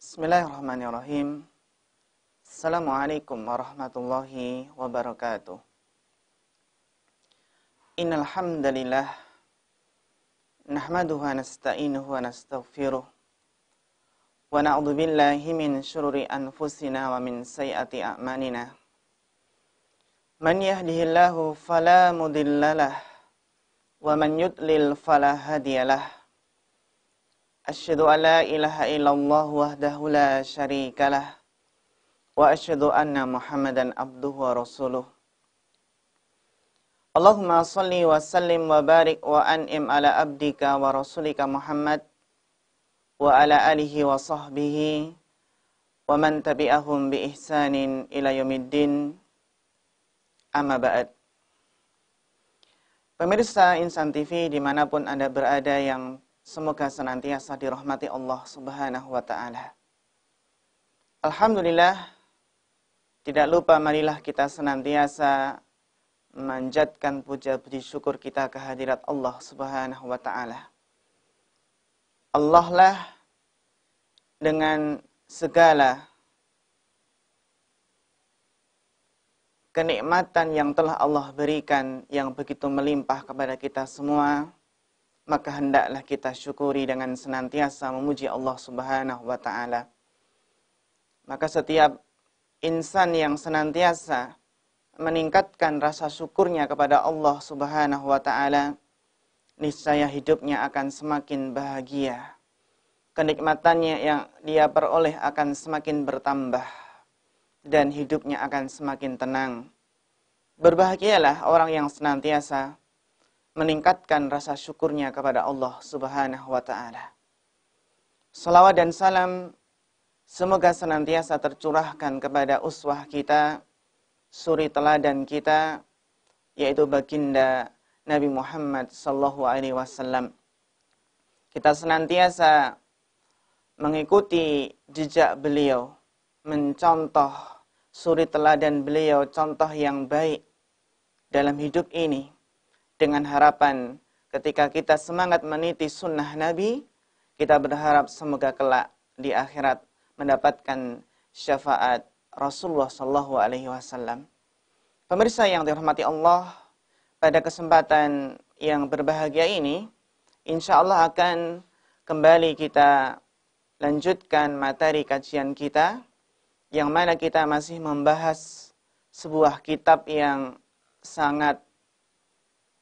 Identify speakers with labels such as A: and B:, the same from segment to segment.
A: Bismillahirrahmanirrahim. Assalamualaikum warahmatullahi wabarakatuh. Innal hamdalillah nahmaduhu wa nasta'inuhu wa nastaghfiruh wa na'udzu billahi min syururi anfusina wa min sayyiati a'malina. Man yahdihillahu fala mudhillalah wa man yudlil fala hadiyalah. Asyhadu an la ilaha illallah wahdahu la syarikalah wa asyhadu anna Muhammadan abduhu wa rasuluh. Allahumma shalli wa sallim wa barik wa an'im ala abdika wa rasulika Muhammad wa ala alihi wa sahbihi wa man tabi'ahum bi ihsanin ila yaumiddin. Amma ba'd. Pemirsa Insan TV dimanapun Anda berada, yang semoga senantiasa dirahmati Allah Subhanahu wa ta'ala. Alhamdulillah, tidak lupa marilah kita senantiasa memanjatkan puja puji syukur kita kehadirat Allah Subhanahu wa ta'ala. Allah lah dengan segala kenikmatan yang telah Allah berikan yang begitu melimpah kepada kita semua, maka hendaklah kita syukuri dengan senantiasa memuji Allah Subhanahu wa ta'ala. Maka setiap insan yang senantiasa meningkatkan rasa syukurnya kepada Allah Subhanahu wa ta'ala, niscaya hidupnya akan semakin bahagia. Kenikmatannya yang dia peroleh akan semakin bertambah dan hidupnya akan semakin tenang. Berbahagialah orang yang senantiasa meningkatkan rasa syukurnya kepada Allah Subhanahu wa ta'ala. Salawat dan salam semoga senantiasa tercurahkan kepada uswah kita, suri teladan kita, yaitu baginda Nabi Muhammad sallallahu alaihi wasallam. Kita senantiasa mengikuti jejak beliau, mencontoh suri teladan beliau, contoh yang baik dalam hidup ini, dengan harapan ketika kita semangat meniti sunnah Nabi, kita berharap semoga kelak di akhirat mendapatkan syafaat Rasulullah sallallahu alaihi wasallam. Pemirsa yang dirahmati Allah, pada kesempatan yang berbahagia ini, insya Allah akan kembali kita lanjutkan materi kajian kita, yang mana kita masih membahas sebuah kitab yang sangat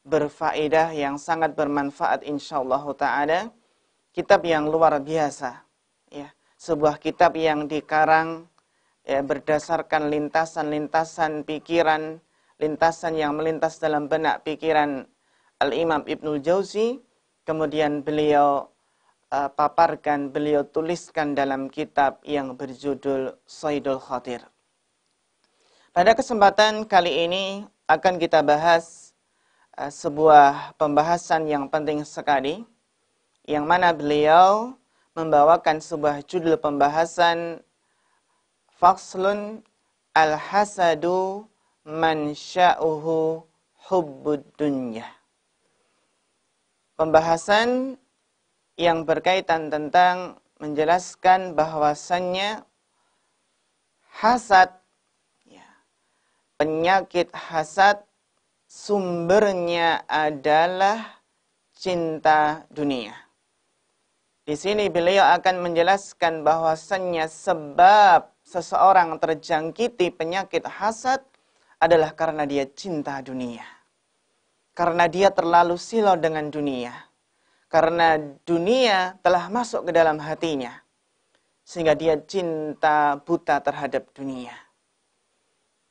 A: berfaedah, yang sangat bermanfaat insyaallah ta'ala. Kitab yang luar biasa, ya. Sebuah kitab yang dikarang berdasarkan lintasan-lintasan pikiran, lintasan yang melintas dalam benak pikiran Al-Imam Ibnul Jauzi. Kemudian beliau paparkan, beliau tuliskan dalam kitab yang berjudul Saidul Khatir. Pada kesempatan kali ini akan kita bahas sebuah pembahasan yang penting sekali, yang mana beliau membawakan sebuah judul pembahasan Faslun al-hasadu mansya'uhu hubbud dunya. Pembahasan yang berkaitan tentang menjelaskan bahwasannya hasad, penyakit hasad, sumbernya adalah cinta dunia. Di sini beliau akan menjelaskan bahwasannya sebab seseorang terjangkiti penyakit hasad adalah karena dia cinta dunia. Karena dia terlalu silau dengan dunia. Karena dunia telah masuk ke dalam hatinya, sehingga dia cinta buta terhadap dunia.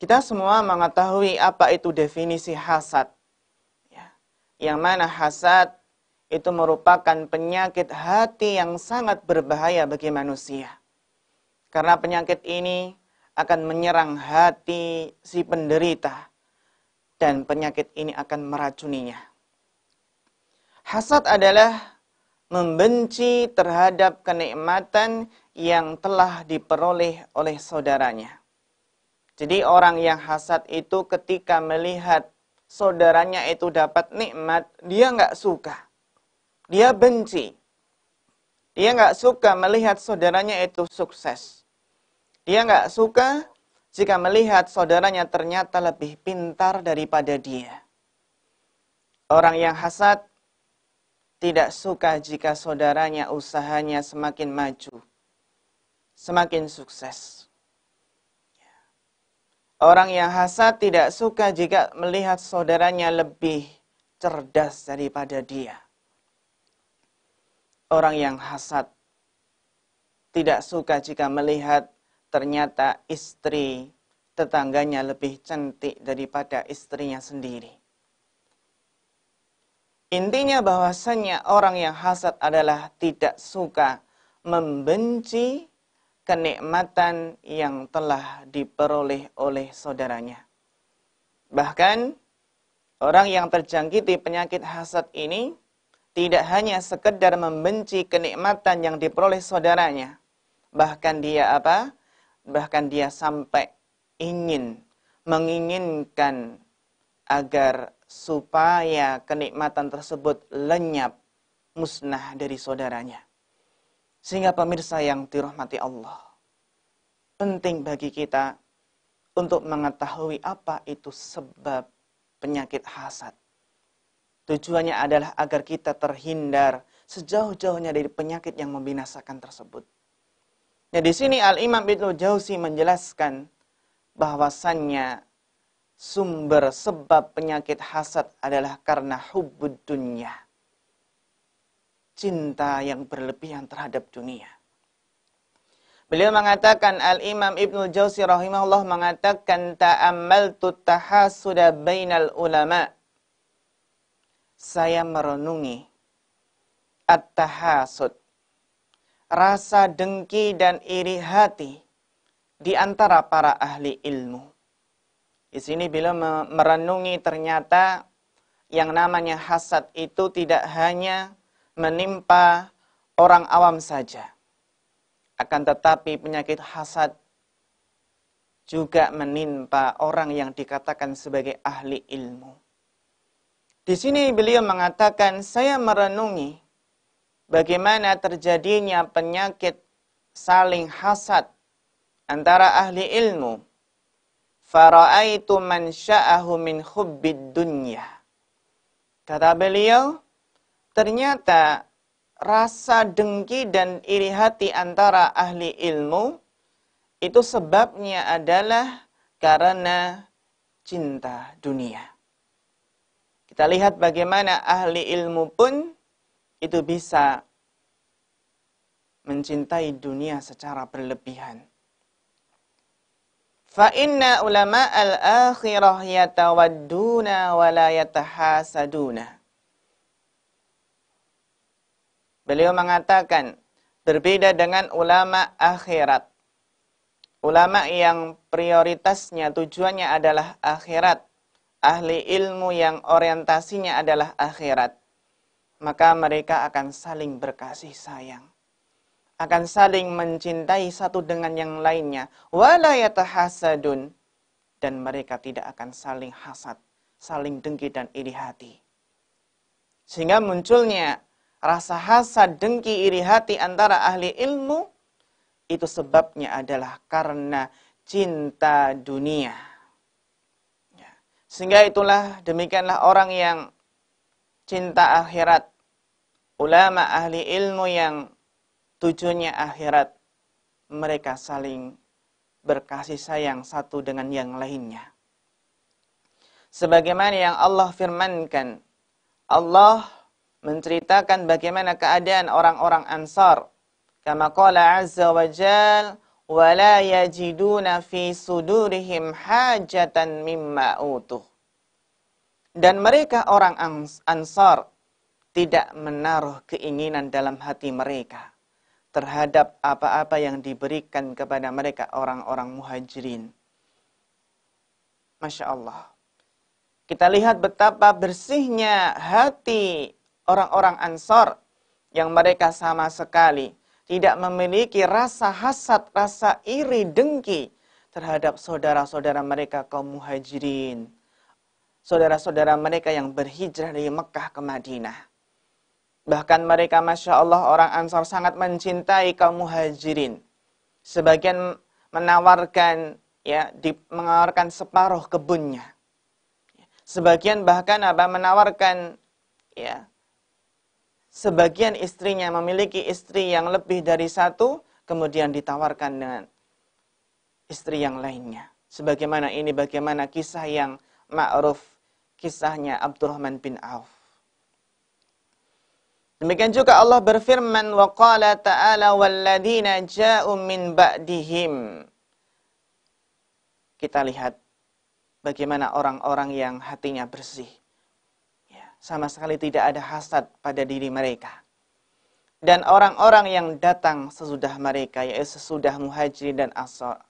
A: Kita semua mengetahui apa itu definisi hasad. Yang mana hasad itu merupakan penyakit hati yang sangat berbahaya bagi manusia. Karena penyakit ini akan menyerang hati si penderita, dan penyakit ini akan meracuninya. Hasad adalah membenci terhadap kenikmatan yang telah diperoleh oleh saudaranya. Jadi orang yang hasad itu ketika melihat saudaranya itu dapat nikmat, dia nggak suka. Dia benci. Dia nggak suka melihat saudaranya itu sukses. Dia nggak suka jika melihat saudaranya ternyata lebih pintar daripada dia. Orang yang hasad tidak suka jika saudaranya usahanya semakin maju, semakin sukses. Orang yang hasad tidak suka jika melihat saudaranya lebih cerdas daripada dia. Orang yang hasad tidak suka jika melihat ternyata istri tetangganya lebih cantik daripada istrinya sendiri. Intinya bahwasannya orang yang hasad adalah tidak suka, membenci kenikmatan yang telah diperoleh oleh saudaranya. Bahkan orang yang terjangkiti penyakit hasad ini tidak hanya sekedar membenci kenikmatan yang diperoleh saudaranya. Bahkan dia apa? Bahkan dia sampai menginginkan agar supaya kenikmatan tersebut lenyap, musnah dari saudaranya. Sehingga pemirsa yang dirahmati Allah, penting bagi kita untuk mengetahui apa itu sebab penyakit hasad. Tujuannya adalah agar kita terhindar sejauh-jauhnya dari penyakit yang membinasakan tersebut. Nah, di sini Al-Imam Ibnu Jauzi menjelaskan bahwasannya sumber sebab penyakit hasad adalah karena hubbud dunya. Cinta yang berlebihan terhadap dunia. Beliau mengatakan, Al-Imam Ibnu Jauzi rahimahullah mengatakan, ta'ammaltu tahasuda bainal ulama. Saya merenungi at-tahasud, rasa dengki dan iri hati di antara para ahli ilmu. Di sini beliau merenungi ternyata yang namanya hasad itu tidak hanya menimpa orang awam saja. Akan tetapi penyakit hasad juga menimpa orang yang dikatakan sebagai ahli ilmu. Di sini beliau mengatakan, saya merenungi bagaimana terjadinya penyakit saling hasad antara ahli ilmu. Fara'aitu man sya'ahu min hubbid dunya. Kata beliau, ternyata rasa dengki dan iri hati antara ahli ilmu itu sebabnya adalah karena cinta dunia. Kita lihat bagaimana ahli ilmu pun itu bisa mencintai dunia secara berlebihan. Fa inna ulama al-akhirah yatawadduna wa la yatahasaduna. Beliau mengatakan, berbeda dengan ulama akhirat. Ulama yang prioritasnya, tujuannya adalah akhirat. Ahli ilmu yang orientasinya adalah akhirat. Maka mereka akan saling berkasih sayang. Akan saling mencintai satu dengan yang lainnya. Wa la yatahasadun. Dan mereka tidak akan saling hasad, saling dengki dan iri hati. Sehingga munculnya rasa hasad, dengki, iri hati antara ahli ilmu, itu sebabnya adalah karena cinta dunia. Ya. Sehingga itulah, demikianlah orang yang cinta akhirat. Ulama ahli ilmu yang tujuannya akhirat. Mereka saling berkasih sayang satu dengan yang lainnya. Sebagaimana yang Allah firmankan, Allah menceritakan bagaimana keadaan orang-orang Ansar. Kama qala azza wa jal, wa la yajiduna fi sudurihim hajatan mimma utuh. Dan mereka orang Ansar tidak menaruh keinginan dalam hati mereka terhadap apa-apa yang diberikan kepada mereka orang-orang muhajirin. Masya Allah. Kita lihat betapa bersihnya hati orang-orang Ansar yang mereka sama sekali tidak memiliki rasa hasad, rasa iri, dengki terhadap saudara-saudara mereka kaum muhajirin. Saudara-saudara mereka yang berhijrah dari Mekah ke Madinah. Bahkan mereka, Masya Allah, orang Ansar sangat mencintai kaum Muhajirin. Sebagian menawarkan, menawarkan separuh kebunnya. Sebagian bahkan menawarkan, sebagian istrinya, memiliki istri yang lebih dari satu, kemudian ditawarkan dengan istri yang lainnya. Sebagaimana kisah yang ma'ruf, kisahnya Abdurrahman bin Auf. Demikian juga Allah berfirman, wa qala ta'ala walladzina ja'u min ba'dihim. Kita lihat bagaimana orang-orang yang hatinya bersih. Sama sekali tidak ada hasad pada diri mereka. Dan orang-orang yang datang sesudah mereka, yaitu sesudah Muhajirin dan Ansar.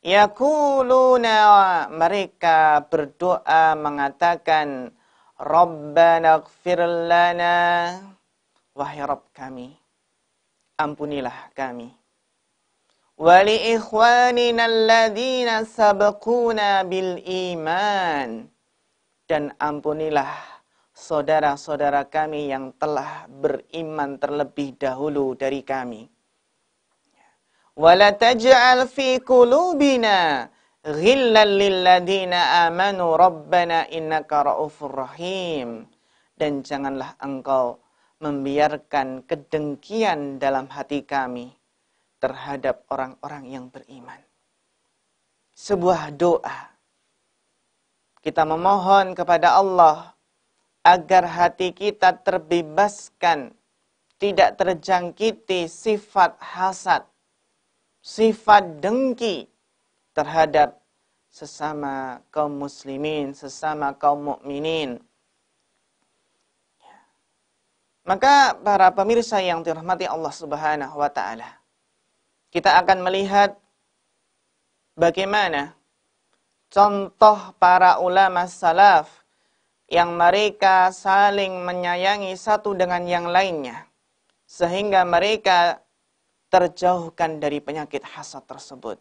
A: Yaquluna, mereka berdoa mengatakan, Rabbana ighfir lana, wahai Rabb kami, ampunilah kami. Wa li ikhwanina alladzina sabaquna bil iman, dan ampunilah saudara-saudara kami yang telah beriman terlebih dahulu dari kami. Wala taj'al fi qulubina ghillan lil ladzina amanu rabbana innaka raufur rahim. Dan janganlah engkau membiarkan kedengkian dalam hati kami terhadap orang-orang yang beriman. Sebuah doa. Kita memohon kepada Allah agar hati kita terbebaskan, tidak terjangkiti sifat hasad, sifat dengki terhadap sesama kaum muslimin, sesama kaum mukminin. Maka para pemirsa yang dirahmati Allah Subhanahu wa taala, kita akan melihat bagaimana contoh para ulama salaf yang mereka saling menyayangi satu dengan yang lainnya sehingga mereka terjauhkan dari penyakit hasad tersebut.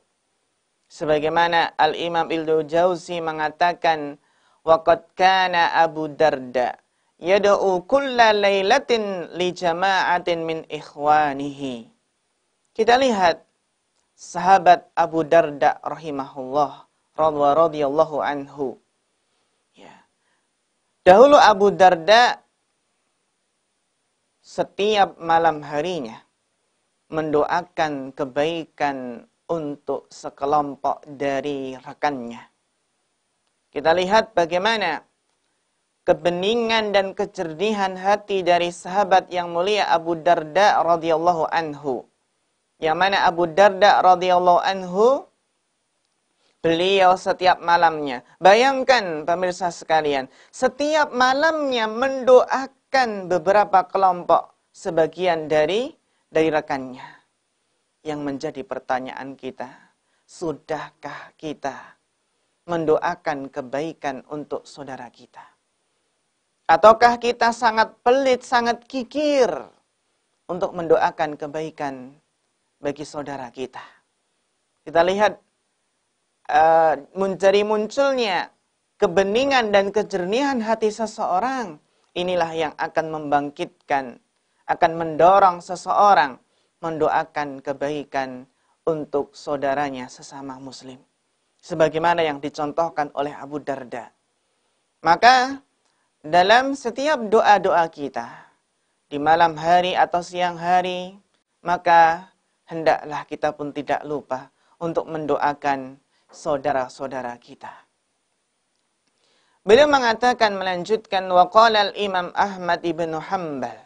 A: Sebagaimana Al-Imam Ibnu Jauzi mengatakan, waqad kana Abu Darda yad'u kulla lailatin li jama'atin min ikhwanihi. Kita lihat sahabat Abu Darda rahimahullah radhiyallahu anhu. Dahulu Abu Darda setiap malam harinya mendoakan kebaikan untuk sekelompok dari rekannya. Kita lihat bagaimana kebeningan dan kejernihan hati dari sahabat yang mulia Abu Darda radhiyallahu anhu. Yang mana Abu Darda radhiyallahu anhu, beliau setiap malamnya, bayangkan pemirsa sekalian, setiap malamnya mendoakan beberapa kelompok sebagian dari rekannya. Yang menjadi pertanyaan kita, sudahkah kita mendoakan kebaikan untuk saudara kita? Ataukah kita sangat pelit, sangat kikir untuk mendoakan kebaikan bagi saudara kita? Kita lihat mencari munculnya kebeningan dan kejernihan hati seseorang. Inilah yang akan membangkitkan, akan mendorong seseorang mendoakan kebaikan untuk saudaranya sesama muslim. Sebagaimana yang dicontohkan oleh Abu Darda. Maka dalam setiap doa-doa kita, di malam hari atau siang hari, maka hendaklah kita pun tidak lupa untuk mendoakan saudara-saudara kita. Beliau mengatakan, melanjutkan, waqala al-Imam Ahmad ibn Hanbal.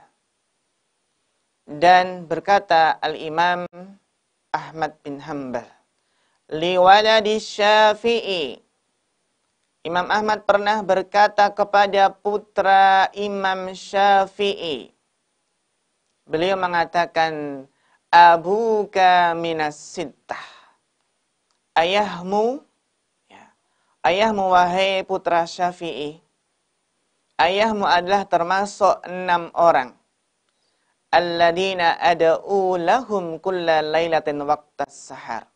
A: Dan berkata Al-Imam Ahmad bin Hanbal, liwaladi Syafi'i. Imam Ahmad pernah berkata kepada putra Imam Syafi'i. Beliau mengatakan, abuka minas sittah. Ayahmu, wahai putra Syafi'i, ayahmu adalah termasuk 6 orang. Alladzina ad'u lahum kulla lailatin waqtas sahar.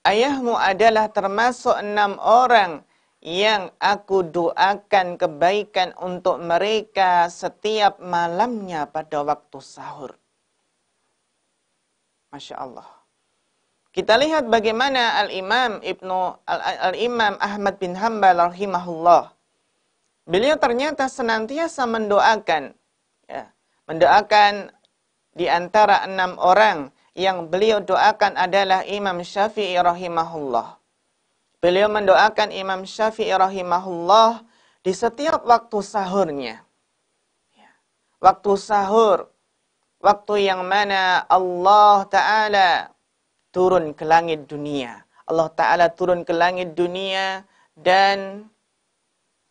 A: Ayahmu adalah termasuk 6 orang yang aku doakan kebaikan untuk mereka setiap malamnya pada waktu sahur. Masya Allah. Kita lihat bagaimana Al-Imam Ahmad bin Hanbal rahimahullah. Beliau ternyata senantiasa mendoakan, ya, mendoakan di antara 6 orang yang beliau doakan adalah Imam Syafi'i rahimahullah. Beliau mendoakan Imam Syafi'i rahimahullah di setiap waktu sahurnya. Waktu sahur, waktu yang mana Allah Ta'ala turun ke langit dunia. Allah Ta'ala turun ke langit dunia dan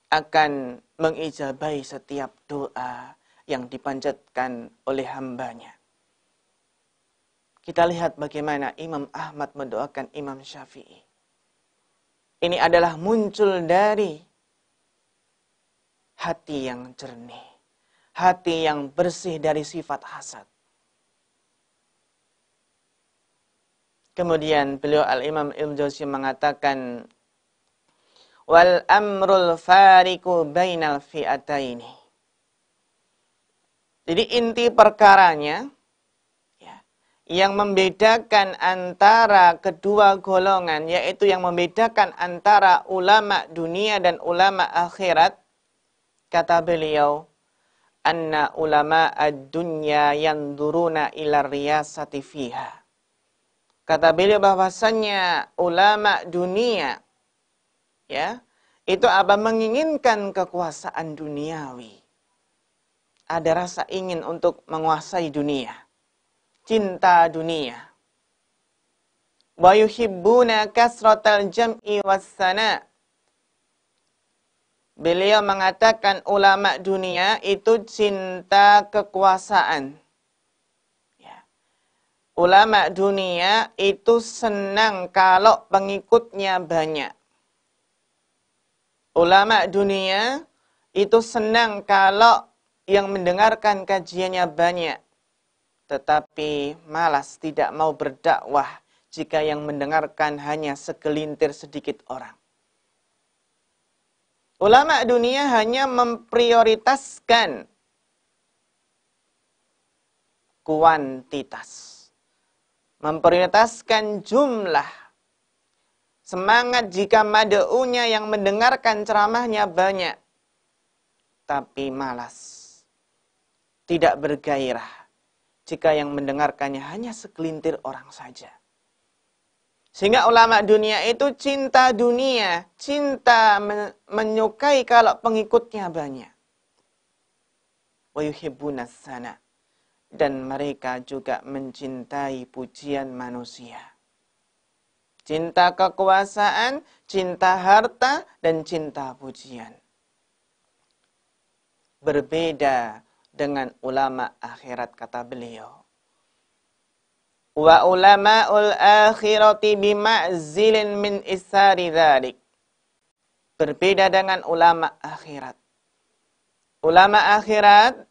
A: akan mengijabahi setiap doa yang dipanjatkan oleh hambanya. Kita lihat bagaimana Imam Ahmad mendoakan Imam Syafi'i. Ini adalah muncul dari hati yang jernih. Hati yang bersih dari sifat hasad. Kemudian beliau Al-Imam Ibnu Jauzi mengatakan, wal amrul fariqu bainal fi'ataini. Jadi inti perkaranya, yang membedakan antara kedua golongan, yaitu yang membedakan antara ulama dunia dan ulama akhirat, kata beliau, anna ulama ad-dunya yanduruna ila riyasati fiha. Kata beliau bahwasannya ulama dunia, ya, itu apa? Menginginkan kekuasaan duniawi. Ada rasa ingin untuk menguasai dunia. Cinta dunia. Wa yuhibbuna kasratal jam'i wassana. Beliau mengatakan ulama dunia itu cinta kekuasaan. Ya. Ulama dunia itu senang kalau pengikutnya banyak. Ulama dunia itu senang kalau yang mendengarkan kajiannya banyak. Tetapi malas tidak mau berdakwah jika yang mendengarkan hanya segelintir sedikit orang. Ulama dunia hanya memprioritaskan kuantitas. Memprioritaskan jumlah. Semangat jika mad'unya yang mendengarkan ceramahnya banyak. Tapi malas. Tidak bergairah jika yang mendengarkannya hanya segelintir orang saja. Sehingga ulama dunia itu cinta dunia, cinta menyukai kalau pengikutnya banyak. Wa yuhibbunas sana. Dan mereka juga mencintai pujian manusia. Cinta kekuasaan, cinta harta, dan cinta pujian. Berbeda dengan ulama akhirat, kata beliau. Wa ulama'ul akhirati bima'zilin min isari dzalik. Berbeda dengan ulama akhirat. Ulama akhirat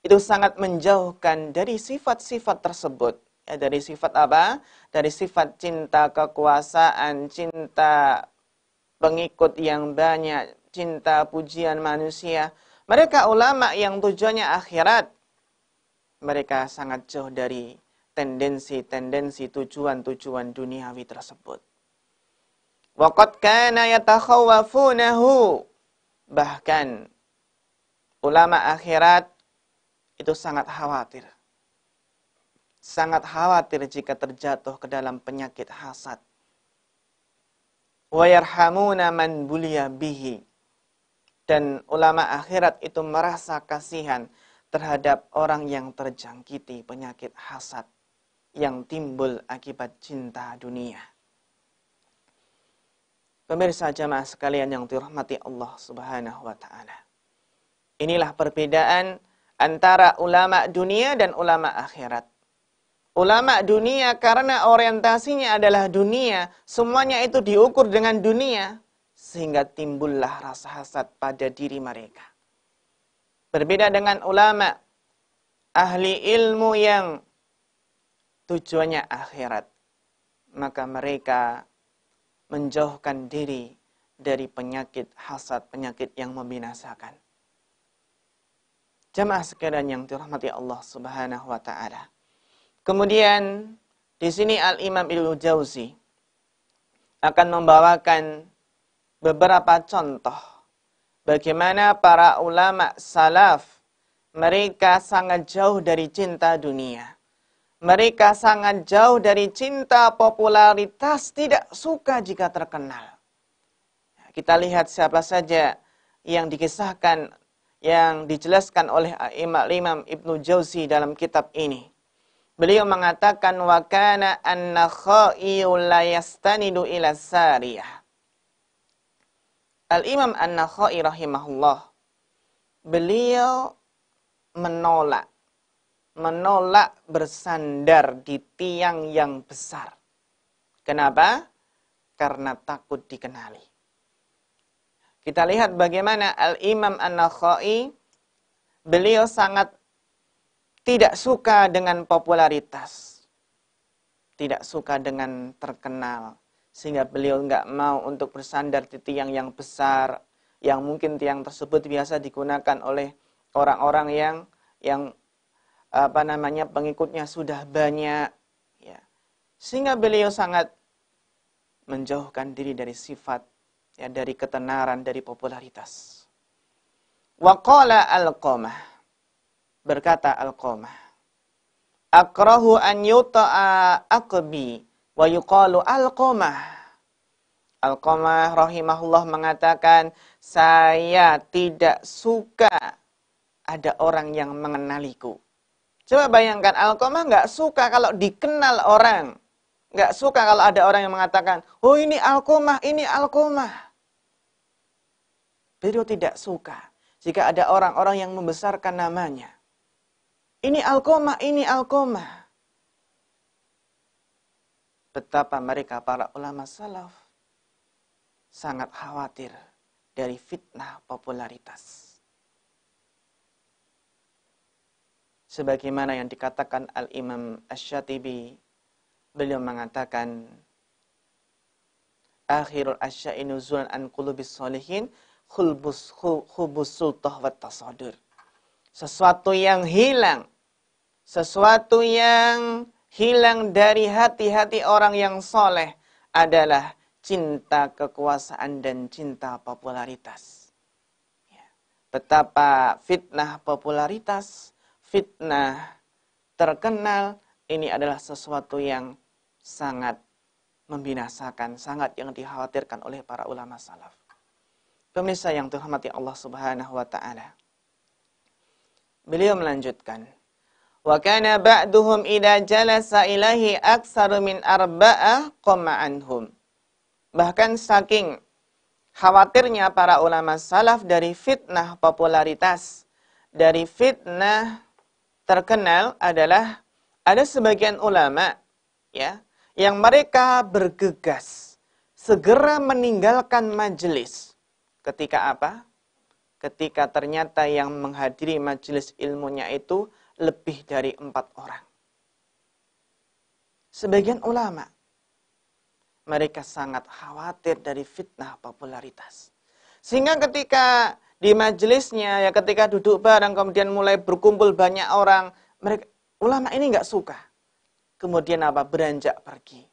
A: itu sangat menjauhkan dari sifat-sifat tersebut. Ya, dari sifat apa? Dari sifat cinta kekuasaan, cinta pengikut yang banyak, cinta pujian manusia. Mereka ulama yang tujuannya akhirat. Mereka sangat jauh dari tendensi-tendensi tujuan-tujuan duniawi tersebut. Waqad kana yatakhawwafunahu. Bahkan ulama akhirat itu sangat khawatir. Sangat khawatir jika terjatuh ke dalam penyakit hasad. Wa yarhamuna man buliya bihi. Dan ulama akhirat itu merasa kasihan terhadap orang yang terjangkiti penyakit hasad yang timbul akibat cinta dunia. Pemirsa jamaah sekalian yang dirahmati Allah Subhanahu wa taala. Inilah perbedaan antara ulama dunia dan ulama akhirat. Ulama dunia karena orientasinya adalah dunia, semuanya itu diukur dengan dunia. Sehingga timbullah rasa hasad pada diri mereka. Berbeda dengan ulama ahli ilmu yang tujuannya akhirat. Maka mereka menjauhkan diri dari penyakit hasad, penyakit yang membinasakan. Jamaah sekalian yang dirahmati Allah Subhanahu wa taala. Kemudian di sini Al-Imam Ibnu Jauzi akan membawakan beberapa contoh bagaimana para ulama salaf mereka sangat jauh dari cinta dunia. Mereka sangat jauh dari cinta popularitas, tidak suka jika terkenal. Kita lihat siapa saja yang dikisahkan, yang dijelaskan oleh Imam Ibnu Jauzi dalam kitab ini. Beliau mengatakan wa kana an-Nakhai'u la yastanidu ila sariyah. Al-Imam An-Nakhai rahimahullah, beliau menolak bersandar di tiang yang besar. Kenapa? Karena takut dikenali. Kita lihat bagaimana Al-Imam An-Nakhai, beliau sangat tidak suka dengan popularitas. Tidak suka dengan terkenal. Sehingga beliau nggak mau untuk bersandar di tiang yang besar. Yang mungkin tiang tersebut biasa digunakan oleh orang-orang yang pengikutnya sudah banyak. Ya. Sehingga beliau sangat menjauhkan diri dari sifat, ya, dari ketenaran, dari popularitas. Wa qala Alqamah. Berkata Alqamah, akrahu an yuta'a aqbi wa yuqalu Alqamah. Alqamah rahimahullah mengatakan, saya tidak suka ada orang yang mengenaliku. Coba bayangkan, Alqamah nggak suka kalau dikenal orang. Nggak suka kalau ada orang yang mengatakan, oh ini Alqamah, ini Alqamah. Beliau tidak suka jika ada orang-orang yang membesarkan namanya. Ini Alqamah, ini Alqamah. Betapa mereka para ulama salaf sangat khawatir dari fitnah popularitas. Sebagaimana yang dikatakan Al-Imam Asy-Syatibi, beliau mengatakan, akhirul asya'i nuzulan an qulubis sholihin khubus sultah wat tasadur. Sesuatu yang hilang dari hati-hati orang yang soleh adalah cinta kekuasaan dan cinta popularitas. Ya. Betapa fitnah popularitas, fitnah terkenal, ini adalah sesuatu yang sangat membinasakan, sangat yang dikhawatirkan oleh para ulama salaf. Pemirsa yang dirahmati Allah Subhanahu wa taala. Beliau melanjutkan, wa kana ba'duhum idza jalasa ilahi aktsaru min arba'ah qama anhum. Bahkan saking khawatirnya para ulama salaf dari fitnah popularitas, dari fitnah terkenal, adalah ada sebagian ulama, ya, yang mereka bergegas segera meninggalkan majelis. Ketika apa? Ketika ternyata yang menghadiri majelis ilmunya itu lebih dari 4 orang. Sebagian ulama, mereka sangat khawatir dari fitnah popularitas. Sehingga ketika di majelisnya, ya ketika duduk bareng, kemudian mulai berkumpul banyak orang, mereka, ulama ini nggak suka. Kemudian apa? Beranjak pergi.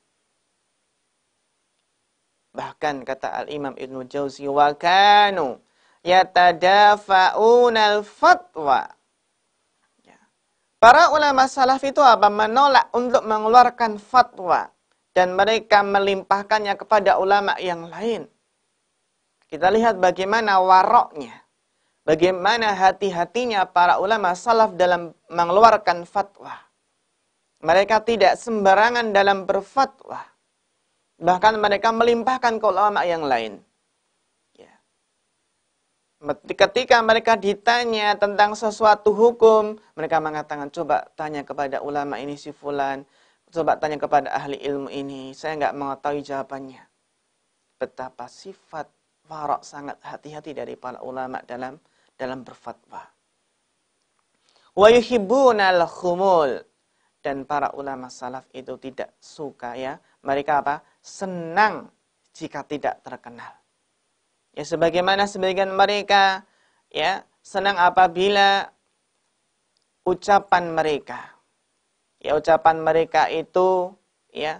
A: Bahkan kata Al-Imam Ibnu Jauzi, wa kanu yatadafa'unal fatwa. Ya. Para ulama salaf itu apa? Menolak untuk mengeluarkan fatwa. Dan mereka melimpahkannya kepada ulama yang lain. Kita lihat bagaimana waroknya. Bagaimana hati-hatinya para ulama salaf dalam mengeluarkan fatwa. Mereka tidak sembarangan dalam berfatwa. Bahkan mereka melimpahkan ke ulama yang lain. Ya. Ketika mereka ditanya tentang sesuatu hukum, mereka mengatakan, coba tanya kepada ulama ini si fulan, coba tanya kepada ahli ilmu ini, saya nggak mengetahui jawabannya. Betapa sifat warok sangat hati-hati dari para ulama dalam berfatwa. Wa yuhibbunal khumul. Dan para ulama salaf itu tidak suka, ya. Mereka apa? Senang jika tidak terkenal. Ya, sebagaimana sebagian mereka ya senang apabila ucapan mereka, ya ucapan mereka itu ya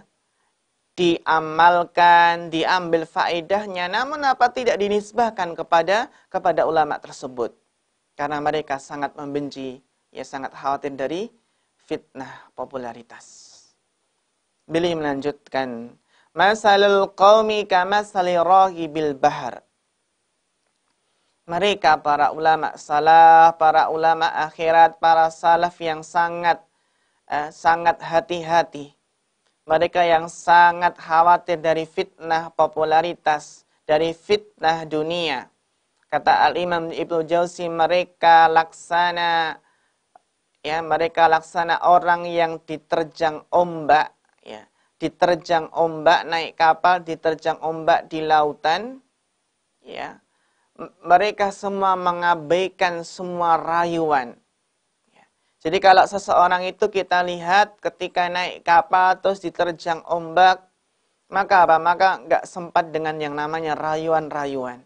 A: diamalkan, diambil faedahnya, namun apa tidak dinisbahkan kepada ulama tersebut. Karena mereka sangat membenci, ya sangat khawatir dari fitnah popularitas. Beliau melanjutkan, masalul qaumi kamasali rahibil bahar. Mereka para ulama salaf, para ulama akhirat, para salaf yang sangat hati-hati. Mereka yang sangat khawatir dari fitnah popularitas, dari fitnah dunia. Kata Al-Imam Ibnu Jauzi, mereka laksana orang yang diterjang ombak, ya. Diterjang ombak naik kapal, diterjang ombak di lautan, ya. Mereka semua mengabaikan semua rayuan. Jadi kalau seseorang itu kita lihat ketika naik kapal terus diterjang ombak, maka apa? Maka nggak sempat dengan yang namanya rayuan-rayuan.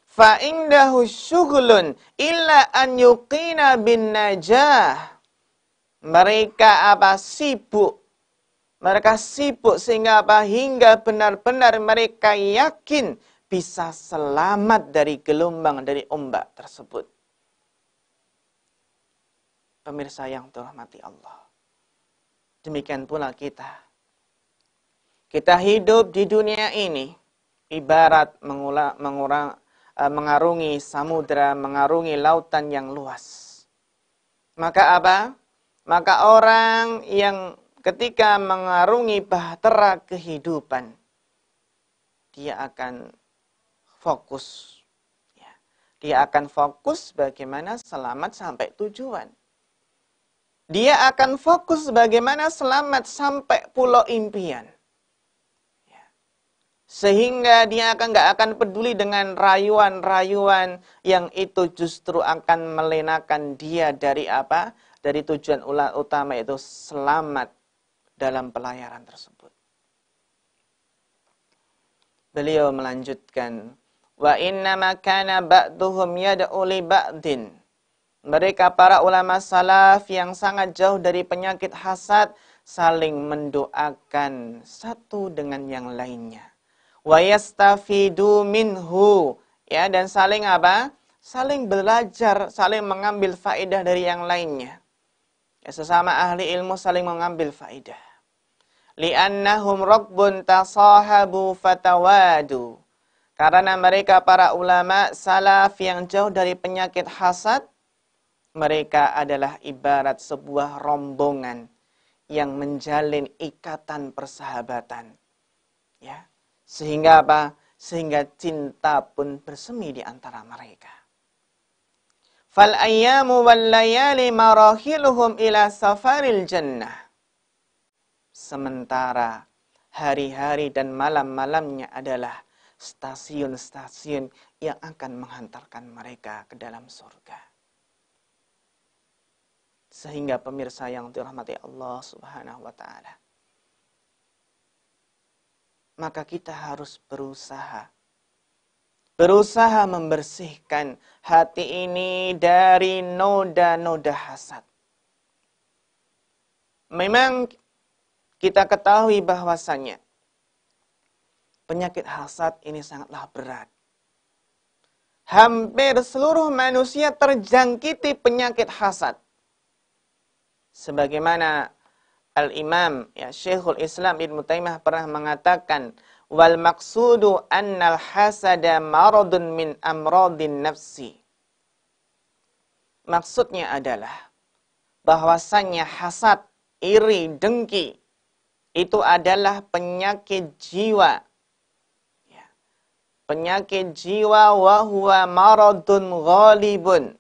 A: Fa indahu syughlun illa an yuqina bin najah. Mereka apa? Sibuk. Mereka sibuk sehingga apa? Hingga benar-benar mereka yakin bisa selamat dari gelombang, dari ombak tersebut. Pemirsa yang dirahmati Allah. Demikian pula kita. Kita hidup di dunia ini ibarat mengarungi samudra, mengarungi lautan yang luas. Maka apa? Maka orang yang ketika mengarungi bahtera kehidupan, dia akan fokus. Ya. Dia akan fokus bagaimana selamat sampai tujuan. Dia akan fokus bagaimana selamat sampai pulau impian. Ya. Sehingga dia nggak akan peduli dengan rayuan-rayuan yang itu justru akan melenakan dia dari apa? Dari tujuan utama itu selamat dalam pelayaran tersebut. Beliau melanjutkan, wa innama kana ba'duhum yad'u li ba'din. Mereka para ulama salaf yang sangat jauh dari penyakit hasad saling mendoakan satu dengan yang lainnya. Wa yastafidu minhu, ya, dan saling apa? Saling belajar, saling mengambil faedah dari yang lainnya. Ya, sesama ahli ilmu saling mengambil faedah. Li'annahum rabbun tasahabu fatawadu. Karena mereka para ulama salaf yang jauh dari penyakit hasad, mereka adalah ibarat sebuah rombongan yang menjalin ikatan persahabatan. Ya. Sehingga apa? Sehingga cinta pun bersemi di antara mereka. Fal ayyamu wal layali marahiluhum ila safaril jannah. Sementara hari-hari dan malam-malamnya adalah stasiun-stasiun yang akan menghantarkan mereka ke dalam surga. Sehingga pemirsa yang dirahmati Allah Subhanahu wa taala, maka kita harus berusaha membersihkan hati ini dari noda-noda hasad. Memang kita ketahui bahwasannya penyakit hasad ini sangatlah berat. Hampir seluruh manusia terjangkiti penyakit hasad. Sebagaimana Al-Imam ya Syekhul Islam Ibnu Taimiyah pernah mengatakan, wal maqsudu annal hasada maradun min amradin nafsi. Maksudnya adalah bahwasannya hasad, iri, dengki itu adalah penyakit jiwa. Ya. Penyakit jiwa wa huwa maradun ghalibun.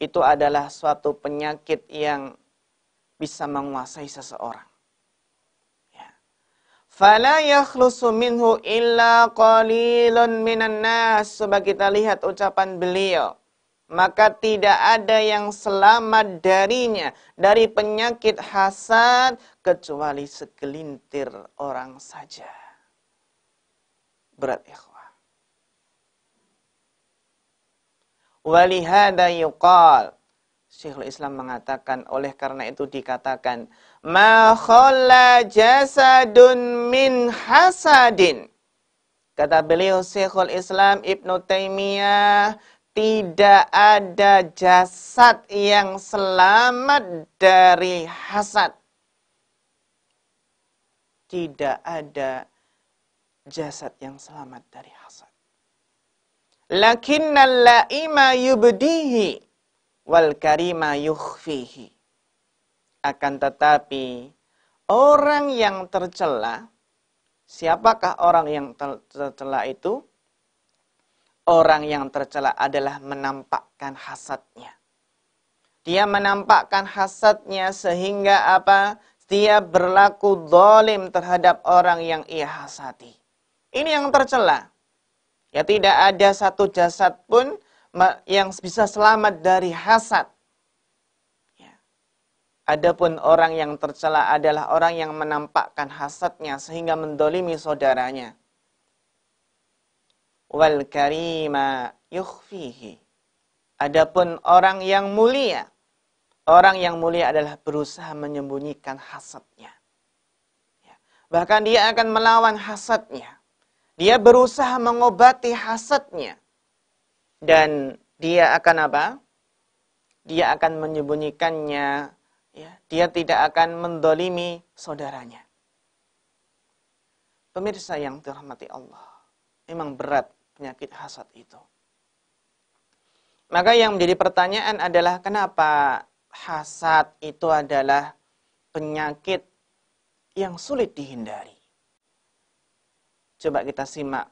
A: Itu adalah suatu penyakit yang bisa menguasai seseorang. Ya. Fala yakhlusu minhu illa qalilun minan nas. Coba kita lihat ucapan beliau. Maka tidak ada yang selamat darinya, dari penyakit hasad, kecuali segelintir orang saja. Berat ikhwah. Walihada yuqal. Syekhul Islam mengatakan, oleh karena itu dikatakan, ma khalla jasadun min hasadin. Kata beliau Syekhul Islam Ibnu Taimiyah, tidak ada jasad yang selamat dari hasad. Tidak ada jasad yang selamat dari hasad. Lakinnal la'ima yubdihi wal karima yukhfihi. Akan tetapi orang yang tercela, siapakah orang yang tercela itu? Orang yang tercela adalah menampakkan hasadnya. Dia menampakkan hasadnya sehingga apa? Dia berlaku zalim terhadap orang yang ia hasadi. Ini yang tercela. Ya, tidak ada satu jasad pun yang bisa selamat dari hasad. Ya. Adapun orang yang tercela adalah orang yang menampakkan hasadnya sehingga mendolimi saudaranya. Wal karima yukhfihi. Adapun orang yang mulia adalah berusaha menyembunyikan hasadnya. Ya. Bahkan dia akan melawan hasadnya. Dia berusaha mengobati hasadnya. Dan dia akan apa? Dia akan menyembunyikannya. Ya. Dia tidak akan mendolimi saudaranya. Pemirsa yang dirahmati Allah, memang berat penyakit hasad itu. Maka yang menjadi pertanyaan adalah kenapa hasad itu adalah penyakit yang sulit dihindari. Coba kita simak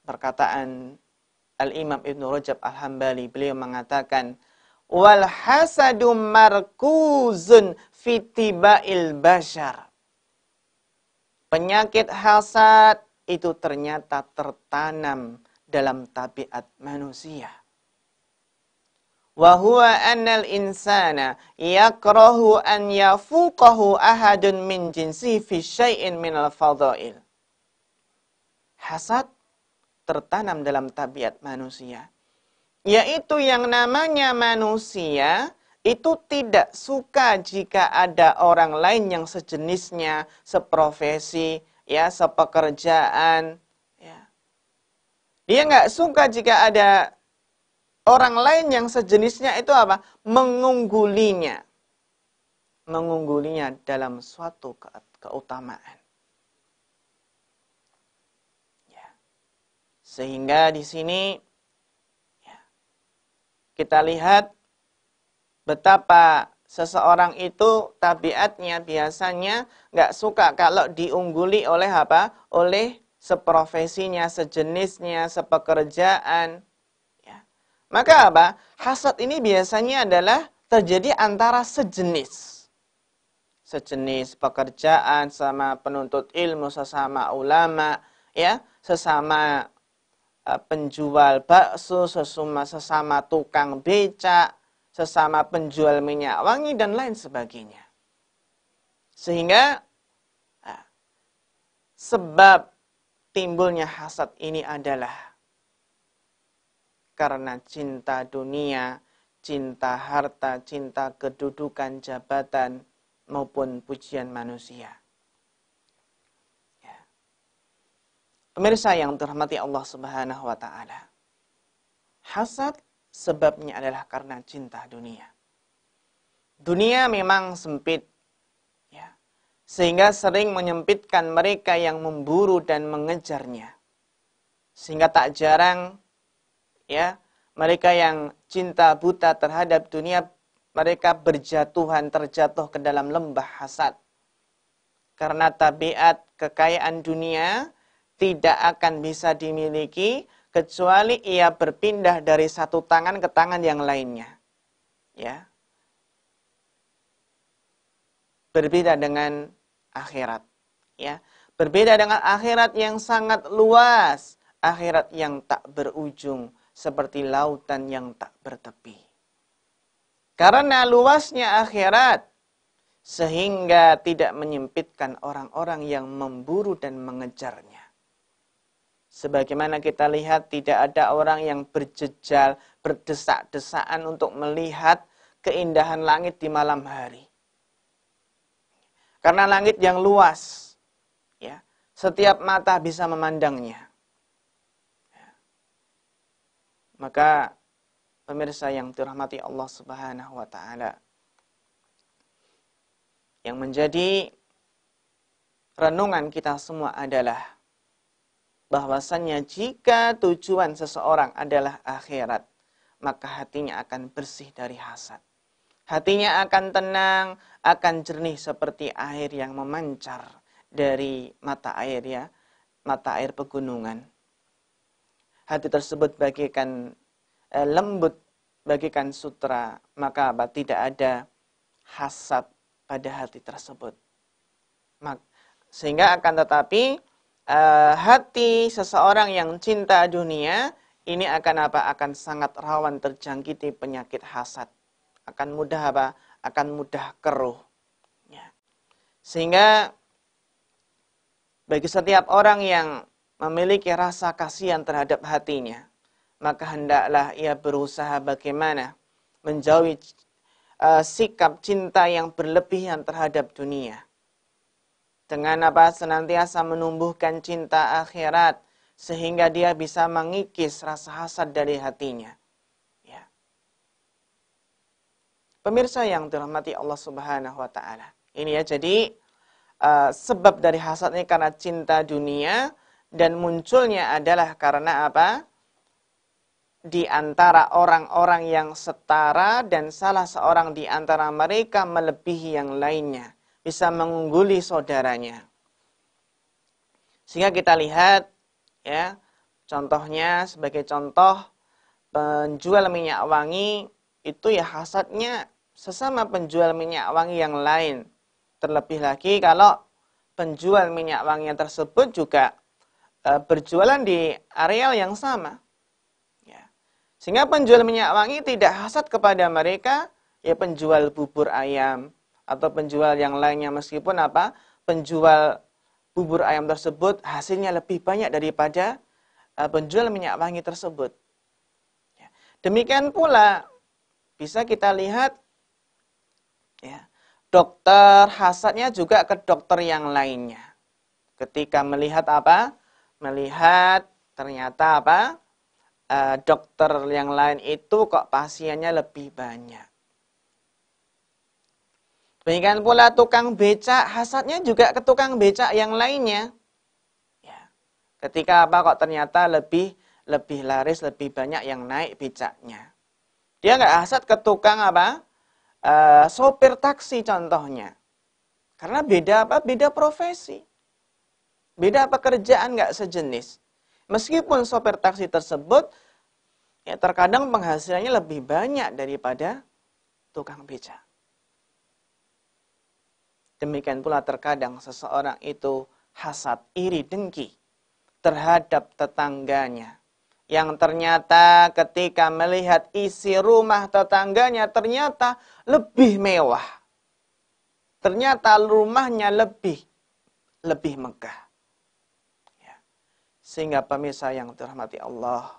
A: perkataan Al-Imam Ibnu Rajab Al-Hambali. Beliau mengatakan, wal hasadu markuzun fitiba'il bashar. Penyakit hasad itu ternyata tertanam dalam tabiat manusia. Wa huwa annal insana yakrahu an yafuqahu ahadun min jinsihi fi syai'in minal fadha'il. Hasad tertanam dalam tabiat manusia, yaitu yang namanya manusia itu tidak suka jika ada orang lain yang sejenisnya, seprofesi, ya, sepekerjaan, ya. Dia nggak suka jika ada orang lain yang sejenisnya itu apa? Mengunggulinya. Mengunggulinya dalam suatu keutamaan. Ya. Sehingga di sini ya, kita lihat betapa seseorang itu tabiatnya biasanya nggak suka kalau diungguli oleh apa? Oleh seprofesinya, sejenisnya, sepekerjaan. Maka apa? Hasad ini biasanya adalah terjadi antara sejenis. Sejenis pekerjaan, sama penuntut ilmu, sesama ulama, ya, sesama penjual bakso, sesama tukang becak, sesama penjual minyak wangi, dan lain sebagainya. Sehingga sebab timbulnya hasad ini adalah karena cinta dunia, cinta harta, cinta kedudukan, jabatan, maupun pujian manusia. Ya. Pemirsa yang dirahmati Allah Subhanahu wa Ta'ala, hasad sebabnya adalah karena cinta dunia. Dunia memang sempit, ya, sehingga sering menyempitkan mereka yang memburu dan mengejarnya. Sehingga tak jarang, ya, mereka yang cinta buta terhadap dunia, mereka terjatuh ke dalam lembah hasad. Karena tabiat kekayaan dunia tidak akan bisa dimiliki kecuali ia berpindah dari satu tangan ke tangan yang lainnya. Ya. Berbeda dengan akhirat, ya. Berbeda dengan akhirat yang sangat luas, akhirat yang tak berujung, seperti lautan yang tak bertepi. Karena luasnya akhirat, sehingga tidak menyempitkan orang-orang yang memburu dan mengejarnya. Sebagaimana kita lihat, tidak ada orang yang berjejal, berdesak-desakan untuk melihat keindahan langit di malam hari. Karena langit yang luas, ya, setiap mata bisa memandangnya. Maka pemirsa yang dirahmati Allah Subhanahu wa taala, yang menjadi renungan kita semua adalah bahwasannya jika tujuan seseorang adalah akhirat, maka hatinya akan bersih dari hasad. Hatinya akan tenang, akan jernih seperti air yang memancar dari mata air, ya, mata air pegunungan. Hati tersebut bagaikan lembut, bagaikan sutra, maka tidak ada hasad pada hati tersebut. Sehingga akan tetapi hati seseorang yang cinta dunia ini akan akan sangat rawan terjangkiti penyakit hasad. Akan mudah akan mudah keruh. Ya. Sehingga bagi setiap orang yang memiliki rasa kasihan terhadap hatinya, maka hendaklah ia berusaha bagaimana menjauhi sikap cinta yang berlebihan terhadap dunia. Dengan senantiasa menumbuhkan cinta akhirat, sehingga dia bisa mengikis rasa hasad dari hatinya. Ya. Pemirsa yang dirahmati Allah Subhanahu wa taala. Ini ya, jadi sebab dari hasad ini karena cinta dunia, dan munculnya adalah karena apa? Di antara orang-orang yang setara dan salah seorang di antara mereka melebihi yang lainnya, bisa mengungguli saudaranya. Sehingga kita lihat, ya, contohnya sebagai contoh, penjual minyak wangi itu ya hasadnya sesama penjual minyak wangi yang lain. Terlebih lagi kalau penjual minyak wangi tersebut juga berjualan di areal yang sama. Ya. Sehingga penjual minyak wangi tidak hasad kepada mereka, ya, penjual bubur ayam atau penjual yang lainnya, meskipun penjual bubur ayam tersebut hasilnya lebih banyak daripada penjual minyak wangi tersebut. Ya. Demikian pula bisa kita lihat, ya, dokter hasadnya juga ke dokter yang lainnya. Ketika melihat melihat ternyata dokter yang lain itu kok pasiennya lebih banyak. Demikian pula tukang becak, hasadnya juga ke tukang becak yang lainnya. Ya. Ketika kok ternyata lebih laris, lebih banyak yang naik becaknya. Dia nggak hasad ke tukang sopir taksi contohnya. Karena beda profesi. Beda pekerjaan, nggak sejenis. Meskipun sopir taksi tersebut, ya, terkadang penghasilannya lebih banyak daripada tukang becak. Demikian pula terkadang seseorang itu hasad, iri, dengki terhadap tetangganya. Yang ternyata ketika melihat isi rumah tetangganya ternyata lebih mewah. Ternyata rumahnya lebih megah. Ya. Sehingga pemirsa yang dirahmati Allah,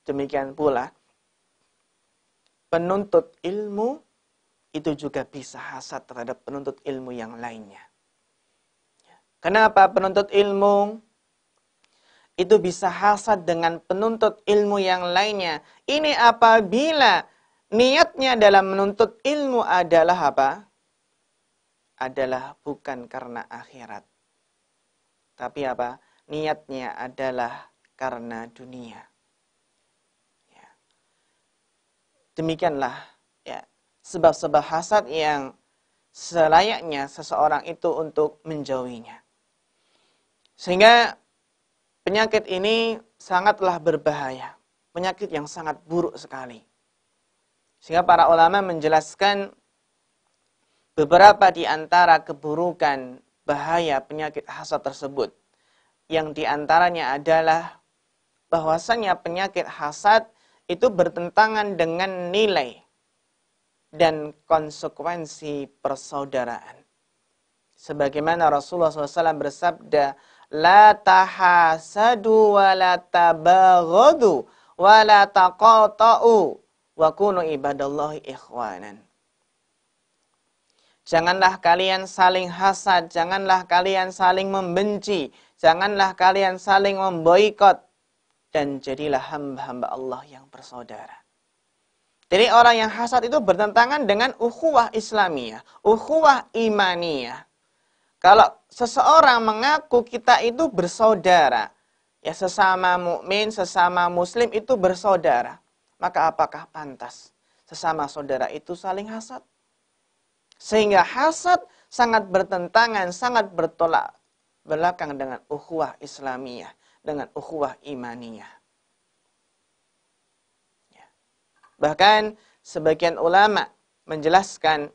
A: demikian pula penuntut ilmu itu juga bisa hasad terhadap penuntut ilmu yang lainnya. Kenapa penuntut ilmu itu bisa hasad dengan penuntut ilmu yang lainnya? Ini apabila niatnya dalam menuntut ilmu adalah adalah bukan karena akhirat. Tapi niatnya adalah karena dunia. Ya. Demikianlah, ya, sebab-sebab hasad yang selayaknya seseorang itu untuk menjauhinya. Sehingga penyakit ini sangatlah berbahaya. Penyakit yang sangat buruk sekali. Sehingga para ulama menjelaskan beberapa di antara keburukan bahaya penyakit hasad tersebut. Yang di antaranya adalah bahwasanya penyakit hasad itu bertentangan dengan nilai dan konsekuensi persaudaraan. Sebagaimana Rasulullah SAW bersabda, la tahasadu wa la tabaghadu wa la taqata'u Wa kunu ibadallahi ikhwanan. Janganlah kalian saling hasad, janganlah kalian saling membenci, janganlah kalian saling memboikot, dan jadilah hamba-hamba Allah yang bersaudara. Jadi orang yang hasad itu bertentangan dengan ukhuwah Islamiyah, ukhuwah imaniyah. Kalau seseorang mengaku kita itu bersaudara, ya sesama mukmin, sesama muslim itu bersaudara, maka apakah pantas sesama saudara itu saling hasad? Sehingga hasad sangat bertentangan, sangat bertolak belakang dengan ukhuwah Islamiyah, dengan ukhuwah imaniyah. Ya. Bahkan sebagian ulama menjelaskan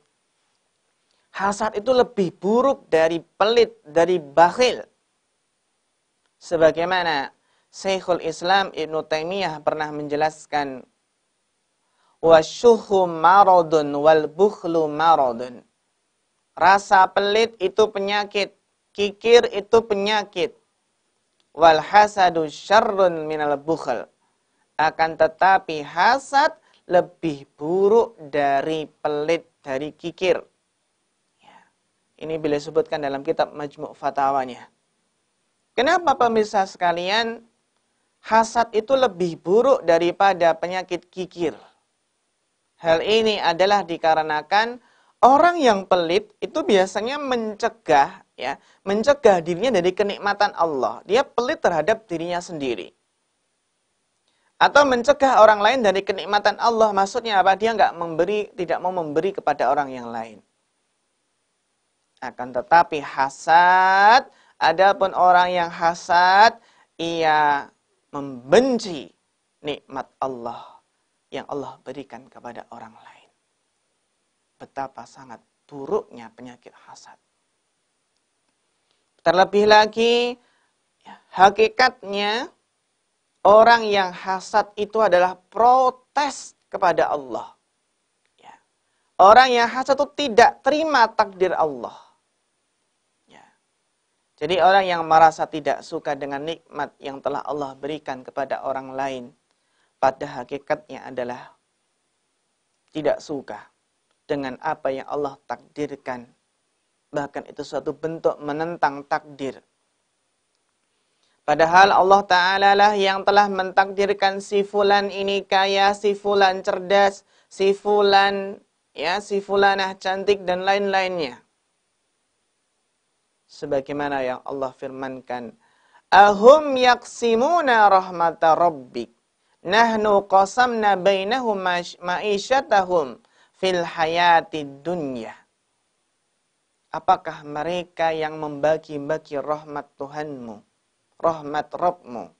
A: hasad itu lebih buruk dari pelit, dari bakhil. Sebagaimana Syekhul Islam Ibnu Taimiyah pernah menjelaskan, wasyuhu maradun wal bukhlu maradun. Rasa pelit itu penyakit, kikir itu penyakit. Wal hasadu syarrun minal bukhl. Akan tetapi hasad lebih buruk dari pelit, dari kikir. Ya. Ini beliau sebutkan dalam kitab Majmu' Fatawanya. Kenapa pemirsa sekalian, hasad itu lebih buruk daripada penyakit kikir? Hal ini adalah dikarenakan orang yang pelit itu biasanya mencegah dirinya dari kenikmatan Allah. Dia pelit terhadap dirinya sendiri. Atau mencegah orang lain dari kenikmatan Allah. Maksudnya apa? Dia tidak mau memberi kepada orang yang lain. Akan tetapi hasad, adapun orang yang hasad, ia membenci nikmat Allah yang Allah berikan kepada orang lain. Betapa sangat buruknya penyakit hasad. Terlebih lagi, hakikatnya orang yang hasad itu adalah protes kepada Allah. Ya. Orang yang hasad itu tidak terima takdir Allah. Ya. Jadi orang yang merasa tidak suka dengan nikmat yang telah Allah berikan kepada orang lain, pada hakikatnya adalah tidak suka dengan apa yang Allah takdirkan. Bahkan itu suatu bentuk menentang takdir. Padahal Allah Ta'ala lah yang telah mentakdirkan si fulan ini kaya, si fulan cerdas, si fulan, si fulanah cantik dan lain-lainnya. Sebagaimana yang Allah firmankan, ahum yaksimuna rahmata rabbik, nahnu qasamna bainahum ma'isyatahum fil hayati dunya. Apakah mereka yang membagi-bagi rahmat Tuhanmu, rahmat Rabbmu?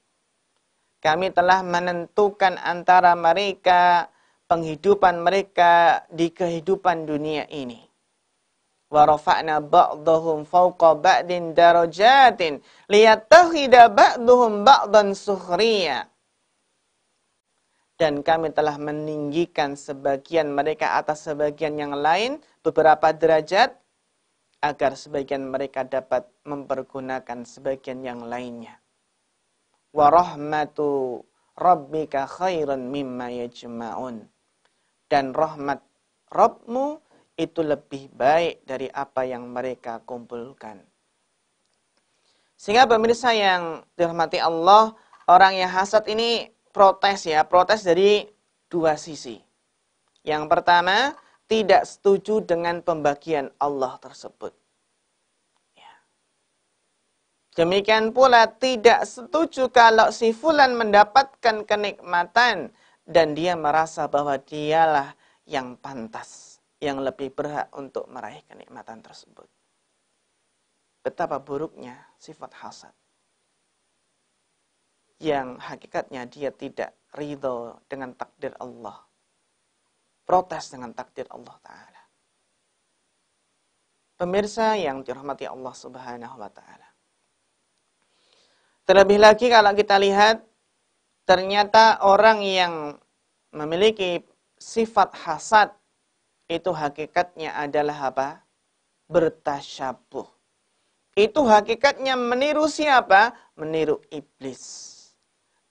A: Kami telah menentukan antara mereka penghidupan mereka di kehidupan dunia ini. Wa rafa'na ba'dahum fawqa ba'din darajatin liyattakhidha ba'duhum ba'dan sukhriya. Dan kami telah meninggikan sebagian mereka atas sebagian yang lain beberapa derajat, agar sebagian mereka dapat mempergunakan sebagian yang lainnya. Wa rahmatu rabbika khairan mimma yajma'un. Dan rahmat Rabbmu itu lebih baik dari apa yang mereka kumpulkan. Sehingga pemirsa yang dirahmati Allah, orang yang hasad ini protes dari dua sisi. Yang pertama, tidak setuju dengan pembagian Allah tersebut. Ya. Demikian pula tidak setuju kalau si fulan mendapatkan kenikmatan dan dia merasa bahwa dialah yang pantas, yang lebih berhak untuk meraih kenikmatan tersebut. Betapa buruknya sifat hasad. Yang hakikatnya dia tidak ridho dengan takdir Allah. Protes dengan takdir Allah Ta'ala. Pemirsa yang dirahmati Allah Subhanahu wa Ta'ala. Terlebih lagi kalau kita lihat, ternyata orang yang memiliki sifat hasad, itu hakikatnya adalah apa? Bertasyabuh. Itu hakikatnya meniru siapa? Meniru iblis.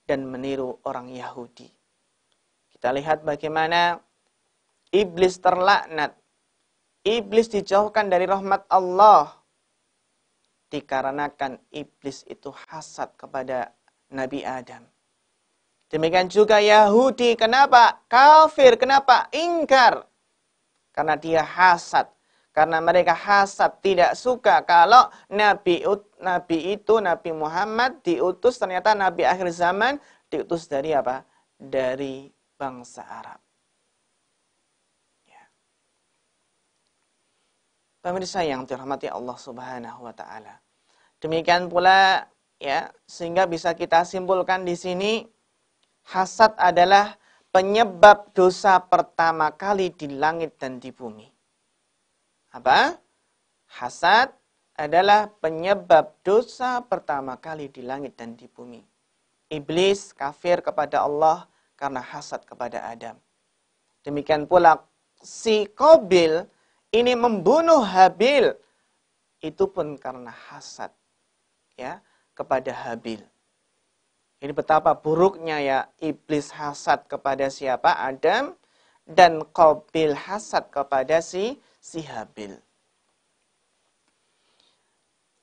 A: Dan meniru orang Yahudi. Kita lihat bagaimana iblis terlaknat. Iblis dijauhkan dari rahmat Allah. Dikarenakan iblis itu hasad kepada Nabi Adam. Demikian juga Yahudi, kenapa? Kafir, kenapa? Ingkar. Karena dia hasad. Karena mereka hasad, tidak suka kalau Nabi Muhammad diutus, ternyata Nabi akhir zaman diutus dari apa? Dari bangsa Arab. Ya. Pemirsa yang dirahmati Allah Subhanahu wa taala. Demikian pula ya, sehingga bisa kita simpulkan di sini hasad adalah penyebab dosa pertama kali di langit dan di bumi. Apa? Hasad adalah penyebab dosa pertama kali di langit dan di bumi. Iblis kafir kepada Allah karena hasad kepada Adam. Demikian pula si Qabil ini membunuh Habil. Itu pun karena hasad ya kepada Habil. Ini betapa buruknya ya iblis hasad kepada siapa? Adam, dan Qabil hasad kepada si Habil.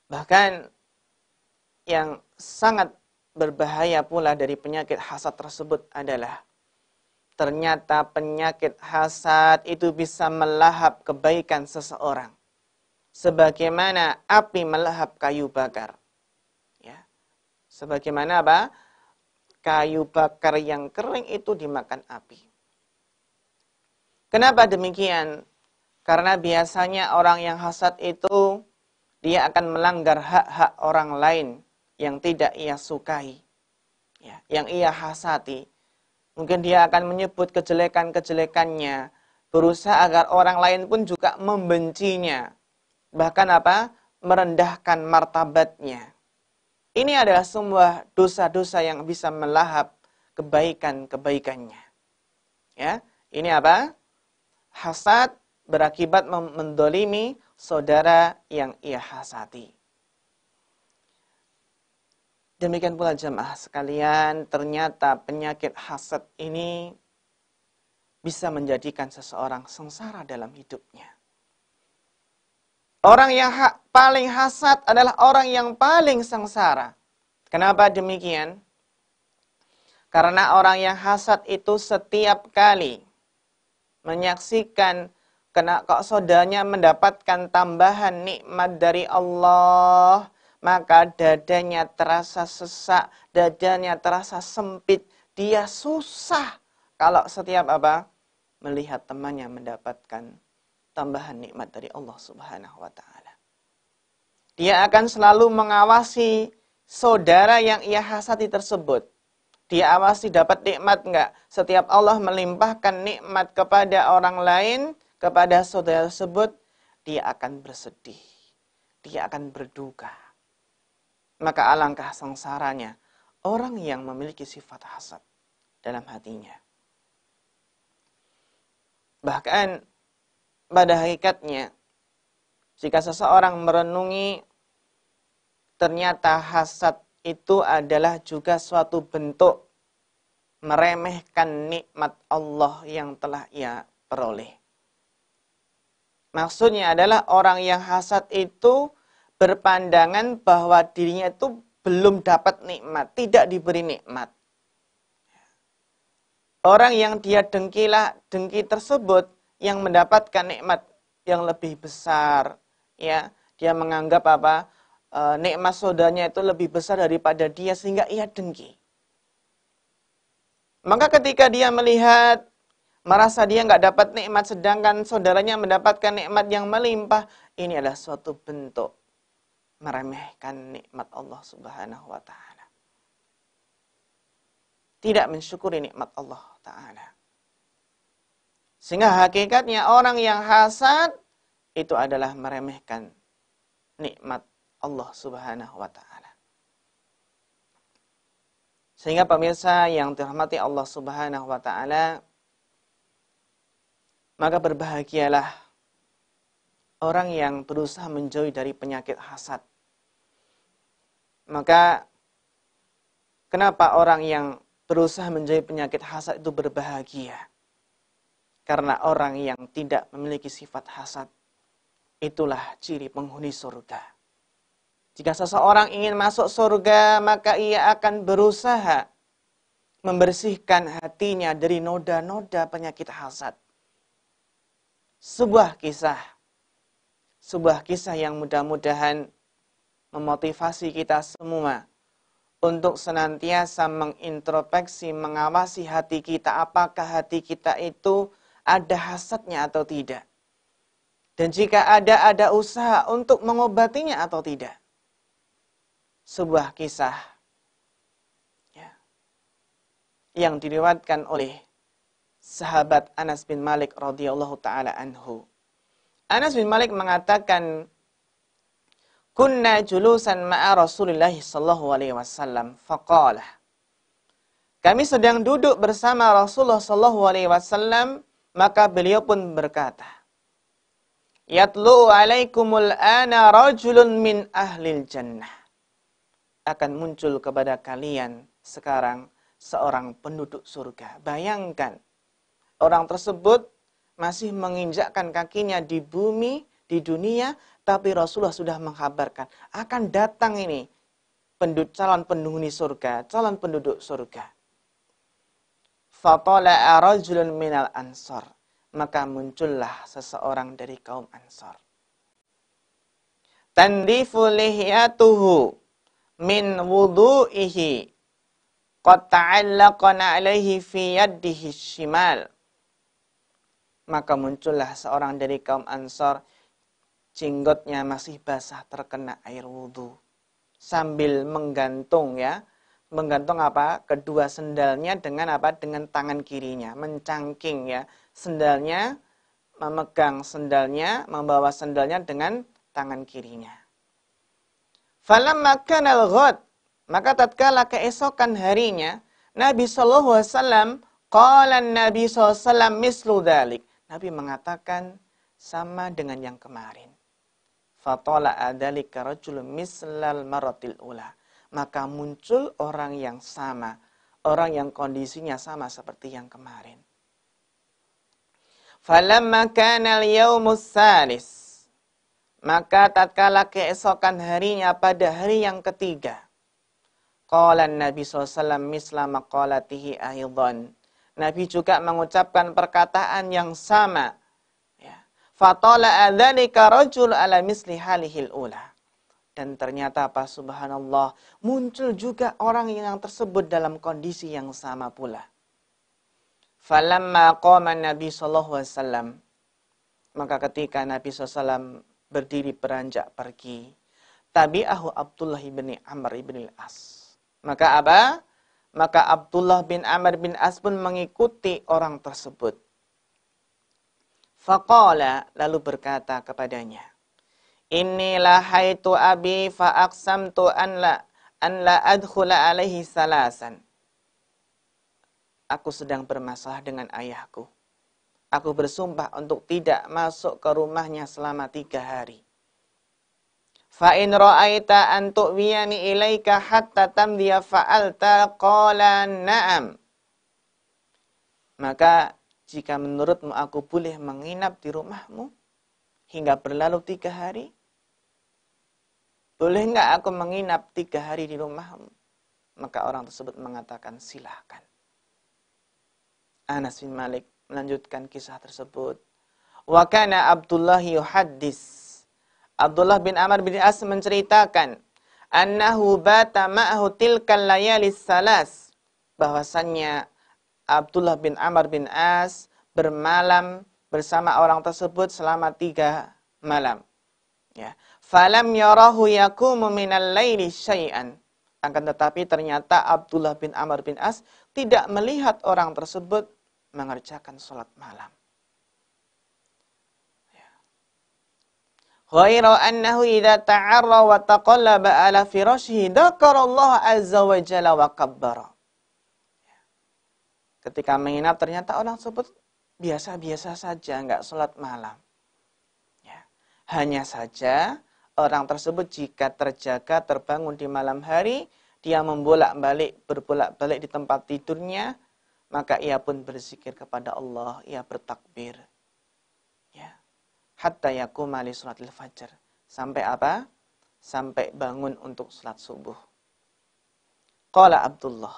A: Bahkan yang sangat berbahaya pula dari penyakit hasad tersebut adalah ternyata penyakit hasad itu bisa melahap kebaikan seseorang. Sebagaimana api melahap kayu bakar. Ya. Sebagaimana apa? Kayu bakar yang kering itu dimakan api. Kenapa demikian? Karena biasanya orang yang hasad itu dia akan melanggar hak-hak orang lain yang tidak ia sukai, ya, yang ia hasati. Mungkin dia akan menyebut kejelekan-kejelekannya, berusaha agar orang lain pun juga membencinya. Bahkan apa? Merendahkan martabatnya. Ini adalah semua dosa-dosa yang bisa melahap kebaikan-kebaikannya. Ya, ini apa? Hasad berakibat mendolimi saudara yang ia hasati. Demikian pula jemaah sekalian, ternyata penyakit hasad ini bisa menjadikan seseorang sengsara dalam hidupnya. Orang yang paling hasad adalah orang yang paling sengsara. Kenapa demikian? Karena orang yang hasad itu setiap kali menyaksikan kok saudaranya mendapatkan tambahan nikmat dari Allah, maka dadanya terasa sesak, dadanya terasa sempit. Dia susah kalau setiap apa? Melihat temannya mendapatkan tambahan nikmat dari Allah Subhanahu wa taala. Dia akan selalu mengawasi saudara yang ia hasati tersebut. Dia awasi dapat nikmat enggak? Setiap Allah melimpahkan nikmat kepada orang lain, kepada saudara tersebut, dia akan bersedih. Dia akan berduka. Maka alangkah sengsaranya orang yang memiliki sifat hasad dalam hatinya. Bahkan pada hakikatnya, jika seseorang merenungi, ternyata hasad itu adalah juga suatu bentuk meremehkan nikmat Allah yang telah ia peroleh. Maksudnya adalah orang yang hasad itu berpandangan bahwa dirinya itu belum dapat nikmat, tidak diberi nikmat. Orang yang dia dengki tersebut yang mendapatkan nikmat yang lebih besar, ya, dia menganggap apa? Nikmat saudaranya itu lebih besar daripada dia sehingga ia dengki. Maka ketika dia melihat, merasa dia nggak dapat nikmat sedangkan saudaranya mendapatkan nikmat yang melimpah, ini adalah suatu bentuk meremehkan nikmat Allah Subhanahu wa taala. Tidak mensyukuri nikmat Allah taala. Sehingga hakikatnya orang yang hasad itu adalah meremehkan nikmat Allah Subhanahu wa taala. Sehingga pemirsa yang dirahmati Allah Subhanahu wa taala, maka berbahagialah orang yang berusaha menjauhi dari penyakit hasad. Maka kenapa orang yang berusaha menjauhi penyakit hasad itu berbahagia. Karena orang yang tidak memiliki sifat hasad, itulah ciri penghuni surga. Jika seseorang ingin masuk surga, maka ia akan berusaha membersihkan hatinya dari noda-noda penyakit hasad. Sebuah kisah yang mudah-mudahan memotivasi kita semua untuk senantiasa mengintrospeksi, mengawasi hati kita, apakah hati kita itu ada hasadnya atau tidak. Dan jika ada usaha untuk mengobatinya atau tidak. Sebuah kisah ya, yang diriwayatkan oleh sahabat Anas bin Malik radhiyallahu taala anhu. Anas bin Malik mengatakan, "Kunna julusan ma'a Rasulillah sallallahu alaihi wasallam faqala." Kami sedang duduk bersama Rasulullah sallallahu alaihi wasallam, maka beliau pun berkata, "Yatlu'u 'alaikumul ana rajulun min ahlil jannah." Akan muncul kepada kalian sekarang seorang penduduk surga. Bayangkan, orang tersebut masih menginjakkan kakinya di bumi, di dunia, tapi Rasulullah sudah mengkabarkan, akan datang ini calon penghuni surga, calon penduduk surga. Fatala'a rajulun minal ansar. Maka muncullah seseorang dari kaum Ansar. Tandifu lihyatuhu min wudu'ihi qad ta'allaqana alaihi fi yadihi shimal. Maka muncullah seorang dari kaum Ansar, jenggotnya masih basah terkena air wudu, sambil menggantung kedua sendalnya dengan dengan tangan kirinya, mencangking sendalnya, memegang sendalnya, membawa sendalnya dengan tangan kirinya. Falamma kanal ghad, maka tatkala keesokan harinya, Nabi sallallahu alaihi wasallam qala Nabi sallallahu alaihi wasallam mislu dzalik. Nabi mengatakan sama dengan yang kemarin. Fatala adzalika rajulun mislal maratil ula. Maka muncul orang yang sama, orang yang kondisinya sama seperti yang kemarin. Falamma kana al-yaumus salis, maka tatkala keesokan harinya pada hari yang ketiga, qala Nabi SAW misla maqalatihi aidan. Nabi juga mengucapkan perkataan yang sama. Fatala adzalika rajul ala misli halihil ula. Dan ternyata subhanallah, muncul juga orang yang tersebut dalam kondisi yang sama pula. Falamma qama Nabi sallallahu alaihi wasallam, maka ketika Nabi SAW berdiri beranjak pergi, tabi'ahu Abdullah bin Amr bin As. Maka Abdullah bin Amr bin As pun mengikuti orang tersebut. Faqala, lalu berkata kepadanya, "Inni lahaitu abi fa aqsamtu an la adkhula alaihi salasan." Aku sedang bermasalah dengan ayahku. Aku bersumpah untuk tidak masuk ke rumahnya selama 3 hari. Fa in ra'aita an tu'wiyani ilaika hatta tamdiya fa'alta qala na'am. Maka jika menurutmu aku boleh menginap di rumahmu hingga berlalu 3 hari, boleh enggak aku menginap 3 hari di rumahmu? Maka orang tersebut mengatakan silahkan. Anas bin Malik melanjutkan kisah tersebut. Wa kana Abdullah yuhaddis. Abdullah bin Amr bin As menceritakan, annahu bata ma'ahu tilkal layalis salas. Bahwasannya Abdullah bin Amr bin As bermalam bersama orang tersebut selama 3 malam. Falam yarahu yakumu minal laili syai'an. Akan tetapi ternyata Abdullah bin Amr bin As tidak melihat orang tersebut mengerjakan sholat malam. Ghaira annahu idza ta'arra wa taqallaba ala firashihi dzakarallaha azza wa jalla wa kabbara. Ketika menginap ternyata orang tersebut biasa-biasa saja, enggak sholat malam. Hanya saja orang tersebut jika terjaga terbangun di malam hari, dia berbolak-balik di tempat tidurnya, maka ia pun berzikir kepada Allah, ia bertakbir. Ya. Hatta yaquma li salatil fajr. Sampai apa? Sampai bangun untuk salat subuh. Qala Abdullah.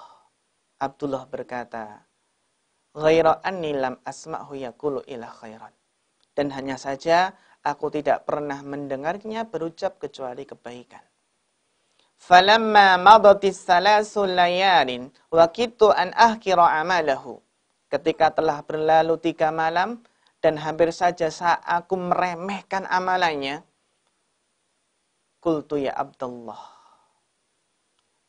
A: Abdullah berkata, "Ghaira anni lam asma'hu yaqulu ila khairan." Dan hanya saja aku tidak pernah mendengarnya berucap kecuali kebaikan. Falamma madatis salasul layalin wa kitu an ahkira amalahu. Ketika telah berlalu 3 malam dan hampir saja saat aku meremehkan amalannya, qultu ya Abdullah.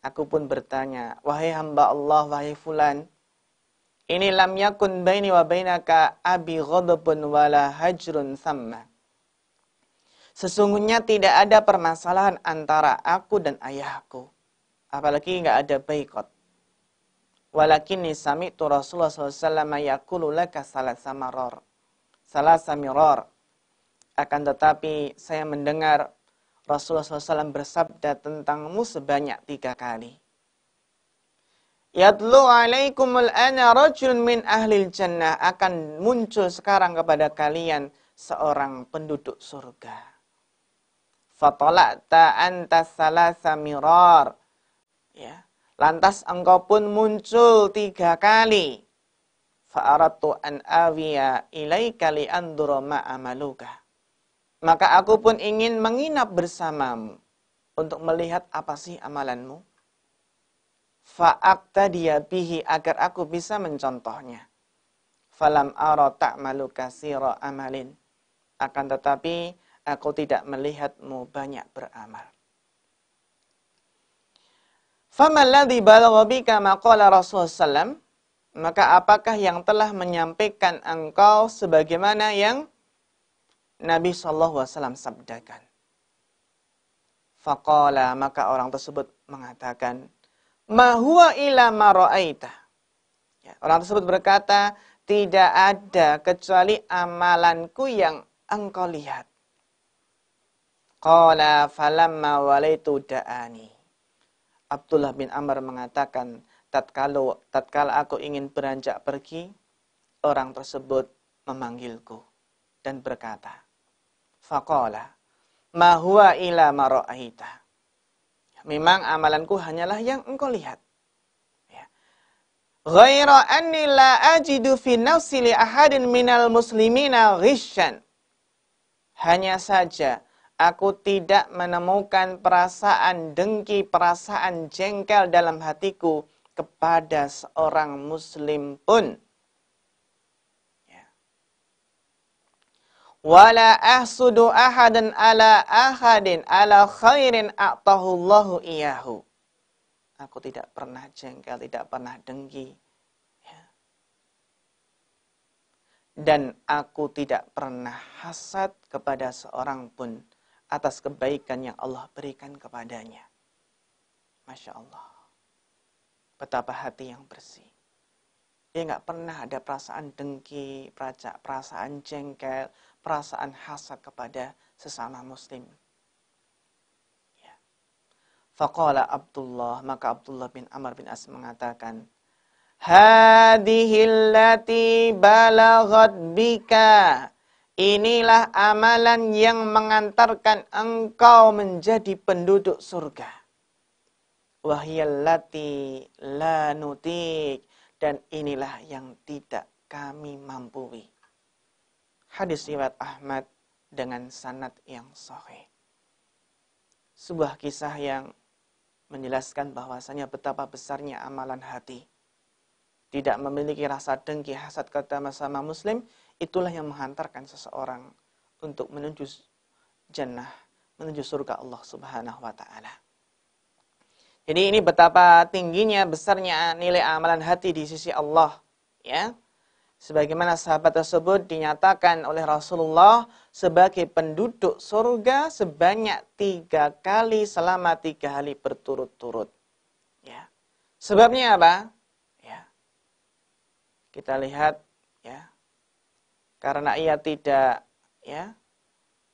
A: Aku pun bertanya, wahai hamba Allah, wahai fulan, ini lam yakun baini wa bainaka abi ghadabun wala hajrun thamma. Sesungguhnya tidak ada permasalahan antara aku dan ayahku. Apalagi nggak ada baikot. Walakinni sami'tu Rasulullah SAW yaqulu laka salasa mirar. Akan tetapi saya mendengar Rasulullah SAW bersabda tentangmu sebanyak 3 kali. Yatlu alaikumul ana rajulun min ahlil jannah. Akan muncul sekarang kepada kalian seorang penduduk surga. Fatala'ta anta salasa mirar. Ya. Lantas engkau pun muncul 3 kali. Fa'aradtu an awiya ilaika li'andura ma'amaluka. Maka aku pun ingin menginap bersamamu untuk melihat apa sih amalanmu. Fa'aqtadiya bihi, agar aku bisa mencontohnya. Falam ara ta'malu katsira amalin. Akan tetapi aku tidak melihatmu banyak beramal. Famal ladzi balagha bika maqala Rasulullah sallam? Maka apakah yang telah menyampaikan engkau sebagaimana yang Nabi sallallahu alaihi wasallam sabdakan? Faqala, maka orang tersebut mengatakan, ma huwa illa ma ra'aita. Ya, orang tersebut berkata, tidak ada kecuali amalanku yang engkau lihat. Qala falamma walaitu da'ani. Abdullah bin Amr mengatakan, tatkala aku ingin beranjak pergi, orang tersebut memanggilku dan berkata, faqala ma huwa ila ma ra'aita. Memang amalanku hanyalah yang engkau lihat. Ya. Ghaira anni la ajidu fi nafsi li ahadin minal muslimina ghishan. Hanya saja aku tidak menemukan perasaan dengki, perasaan jengkel dalam hatiku kepada seorang muslim pun. Ya. Wala ahsudu ahadan ala ahadin ala khairin a'tahullahu iyahu. Aku tidak pernah jengkel, tidak pernah dengki. Ya. Dan aku tidak pernah hasad kepada seorang pun atas kebaikan yang Allah berikan kepadanya. Masya Allah. Betapa hati yang bersih. Dia nggak pernah ada perasaan dengki, perasaan jengkel, perasaan hasad kepada sesama muslim. Ya. Faqala Abdullah, maka Abdullah bin Amr bin As mengatakan, hadihillati balaghat bika. Inilah amalan yang mengantarkan engkau menjadi penduduk surga. Wahyallati la nutik. Dan inilah yang tidak kami mampu. Hadis riwayat Ahmad dengan sanad yang sahih. Sebuah kisah yang menjelaskan bahwasanya betapa besarnya amalan hati. Tidak memiliki rasa dengki, hasad kepada sesama muslim, itulah yang menghantarkan seseorang untuk menuju jannah, menuju surga Allah Subhanahu wa taala. Jadi ini betapa tingginya, besarnya nilai amalan hati di sisi Allah, ya. Sebagaimana sahabat tersebut dinyatakan oleh Rasulullah sebagai penduduk surga sebanyak 3 kali selama 3 hari berturut-turut. Ya. Sebabnya apa? Ya. Kita lihat, ya. Karena ia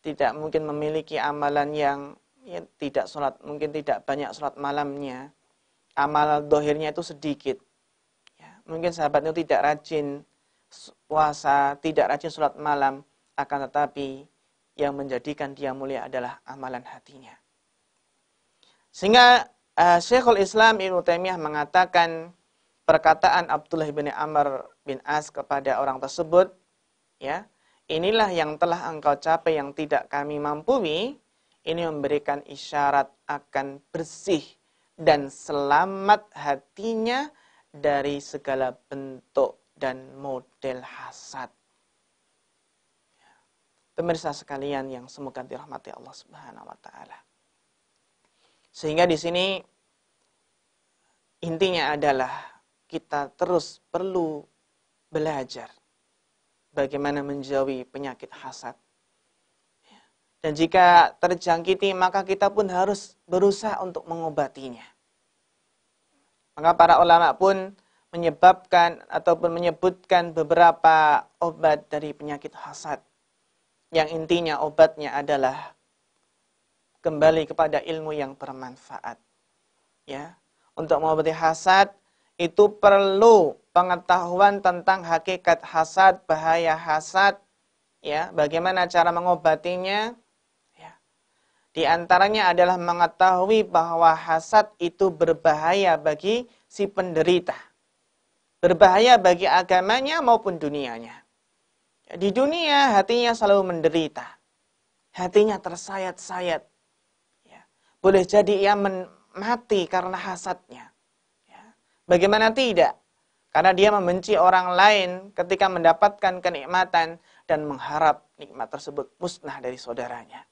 A: tidak mungkin memiliki amalan yang tidak sholat, mungkin tidak banyak sholat malamnya, amal dohirnya itu sedikit. Ya, mungkin sahabat itu tidak rajin puasa, tidak rajin sholat malam, akan tetapi yang menjadikan dia mulia adalah amalan hatinya. Sehingga Syekhul Islam Ibnu Taimiyah mengatakan perkataan Abdullah bin Amr bin As kepada orang tersebut, ya, inilah yang telah engkau capai yang tidak kami mampu. Ini memberikan isyarat akan bersih dan selamat hatinya dari segala bentuk dan model hasad. Pemirsa sekalian yang semoga dirahmati Allah Subhanahu wa taala. Sehingga di sini intinya adalah kita terus perlu belajar bagaimana menjauhi penyakit hasad. Dan jika terjangkiti, maka kita pun harus berusaha untuk mengobatinya. Maka para ulama pun menyebutkan beberapa obat dari penyakit hasad. Yang intinya obatnya adalah kembali kepada ilmu yang bermanfaat. Ya, untuk mengobati hasad itu perlu pengetahuan tentang hakikat hasad, bahaya hasad, ya, bagaimana cara mengobatinya. Di antaranya adalah mengetahui bahwa hasad itu berbahaya bagi si penderita. Berbahaya bagi agamanya maupun dunianya. Di dunia hatinya selalu menderita. Hatinya tersayat-sayat. Ya. Boleh jadi ia mati karena hasadnya. Ya. Bagaimana tidak? Karena dia membenci orang lain ketika mendapatkan kenikmatan dan mengharap nikmat tersebut musnah dari saudaranya.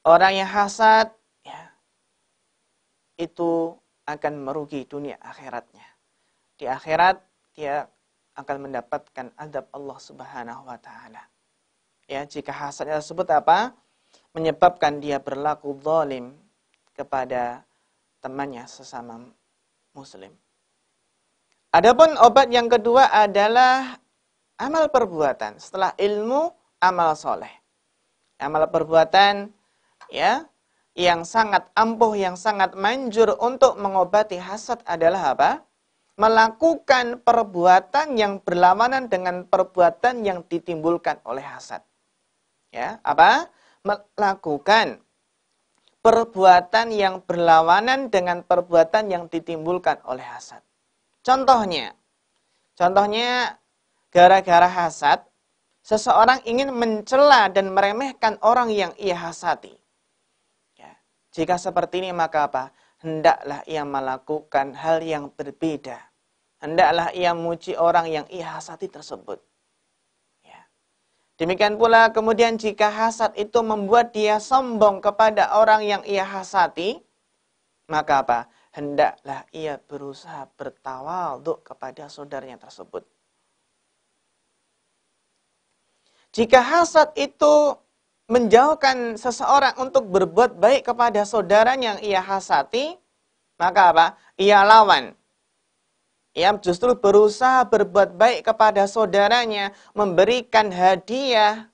A: Orang yang hasad, ya, itu akan merugi dunia akhiratnya. Di akhirat, dia akan mendapatkan azab Allah Subhanahu wa taala. Ya, jika hasadnya tersebut apa? Menyebabkan dia berlaku zalim kepada temannya sesama muslim. Adapun obat yang kedua adalah amal perbuatan. Setelah ilmu, amal soleh. Amal perbuatan, ya, yang sangat ampuh, yang sangat manjur untuk mengobati hasad adalah apa? Melakukan perbuatan yang berlawanan dengan perbuatan yang ditimbulkan oleh hasad. Ya, apa? Melakukan perbuatan yang berlawanan dengan perbuatan yang ditimbulkan oleh hasad. Contohnya gara-gara hasad, seseorang ingin mencela dan meremehkan orang yang ia hasati. Jika seperti ini maka apa? Hendaklah ia melakukan hal yang berbeda. Hendaklah ia memuji orang yang ia hasati tersebut. Ya. Demikian pula kemudian jika hasad itu membuat dia sombong kepada orang yang ia hasati, maka apa? Hendaklah ia berusaha bertawadhu kepada saudaranya tersebut. Jika hasad itu menjauhkan seseorang untuk berbuat baik kepada saudaranya yang ia hasati, maka apa? Ia lawan. Ia justru berusaha berbuat baik kepada saudaranya, memberikan hadiah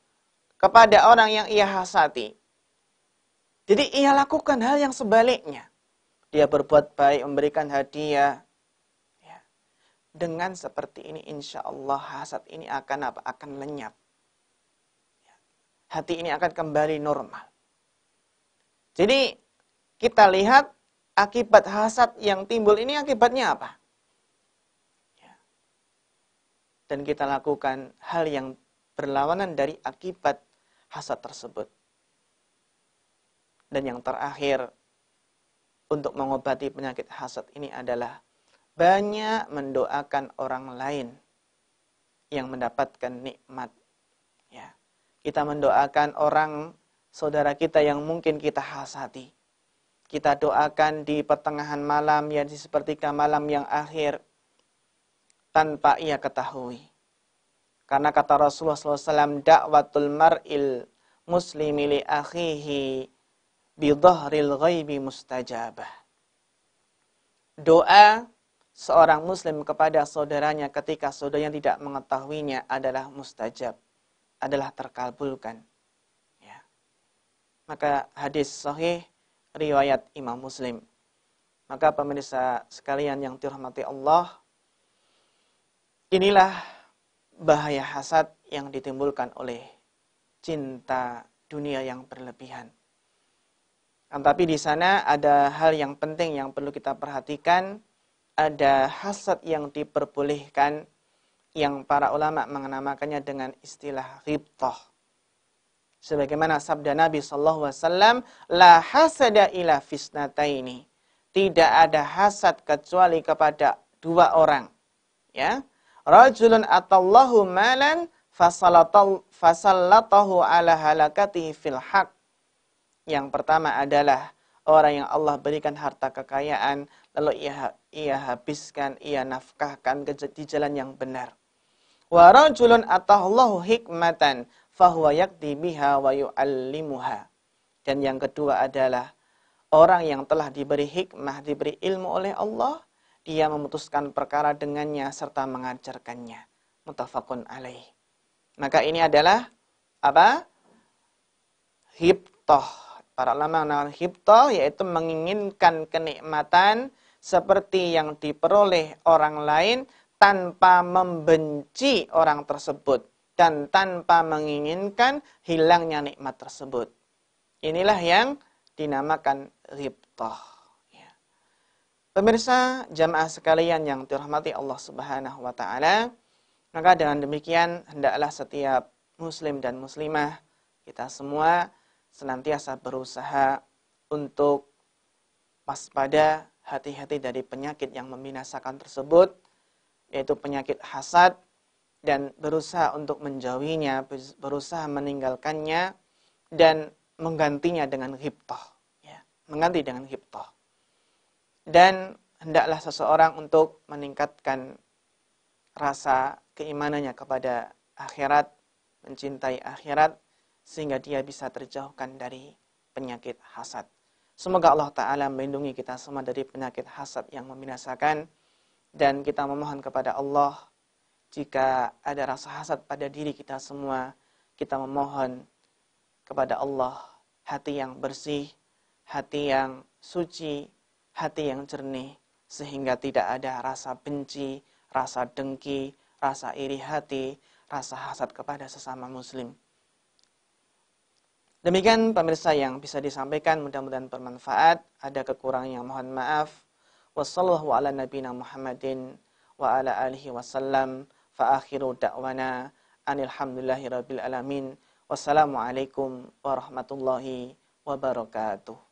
A: kepada orang yang ia hasati. Jadi ia lakukan hal yang sebaliknya. Dia berbuat baik, memberikan hadiah. Ya. Dengan seperti ini, insya Allah hasad ini akan apa? Akan lenyap. Hati ini akan kembali normal. Jadi kita lihat akibat hasad yang timbul ini akibatnya apa? Ya. Dan kita lakukan hal yang berlawanan dari akibat hasad tersebut. Dan yang terakhir untuk mengobati penyakit hasad ini adalah banyak mendoakan orang lain yang mendapatkan nikmat. Ya. Kita mendoakan orang saudara kita yang mungkin kita hasati. Kita doakan di pertengahan malam, ya di sepertiga malam yang akhir, tanpa ia ketahui. Karena kata Rasulullah SAW, da'watul mar'il muslimi li akhihi bidhahril ghaibi mustajabah. Doa seorang muslim kepada saudaranya ketika saudaranya tidak mengetahuinya adalah mustajab, adalah terkabulkan. Ya. Maka hadis sahih riwayat Imam Muslim Maka pemirsa sekalian yang dirahmati Allah, inilah bahaya hasad yang ditimbulkan oleh cinta dunia yang berlebihan. Tapi di sana ada hal yang penting yang perlu kita perhatikan. Ada hasad yang diperbolehkan, yang para ulama menamakannya dengan istilah ghibthah. Sebagaimana sabda Nabi SAW, la hasada ila fisnataini. Tidak ada hasad kecuali kepada dua orang. Ya, rajulun atallahu malan fasallatahu ala halakatihi fil haq. Yang pertama adalah orang yang Allah berikan harta kekayaan, lalu ia habiskan, ia nafkahkan di jalan yang benar. Wa rajulun atahallahu hikmatan fahuwa yakdi biha wa yu'allimuha. Dan yang kedua adalah orang yang telah diberi hikmah, diberi ilmu oleh Allah, dia memutuskan perkara dengannya serta mengajarkannya. Muttafaqun alaih. Maka ini adalah apa? Ghibthah. Para ulama mengenal ghibthah yaitu menginginkan kenikmatan seperti yang diperoleh orang lain tanpa membenci orang tersebut dan tanpa menginginkan hilangnya nikmat tersebut. Inilah yang dinamakan ghibthah. Ya. Pemirsa jamaah sekalian yang dirahmati Allah Subhanahu wa taala, maka dengan demikian hendaklah setiap muslim dan muslimah kita semua senantiasa berusaha untuk waspada, hati-hati dari penyakit yang membinasakan tersebut, yaitu penyakit hasad, dan berusaha untuk menjauhinya, berusaha meninggalkannya, dan menggantinya dengan ghibthah. Ya, mengganti dengan ghibthah. Dan hendaklah seseorang untuk meningkatkan rasa keimanannya kepada akhirat, mencintai akhirat, sehingga dia bisa terjauhkan dari penyakit hasad. Semoga Allah Ta'ala melindungi kita semua dari penyakit hasad yang membinasakan. Dan kita memohon kepada Allah, jika ada rasa hasad pada diri kita semua, kita memohon kepada Allah hati yang bersih, hati yang suci, hati yang jernih, sehingga tidak ada rasa benci, rasa dengki, rasa iri hati, rasa hasad kepada sesama muslim. Demikian pemirsa yang bisa disampaikan, mudah-mudahan bermanfaat. Ada kekurangan yang mohon maaf. Wassallallahu ala nabiyina Muhammadin wa ala alihi wasallam. Fa akhiru da'wana anil hamdulillahi rabbil alamin. Wassalamualaikum warahmatullahi wabarakatuh.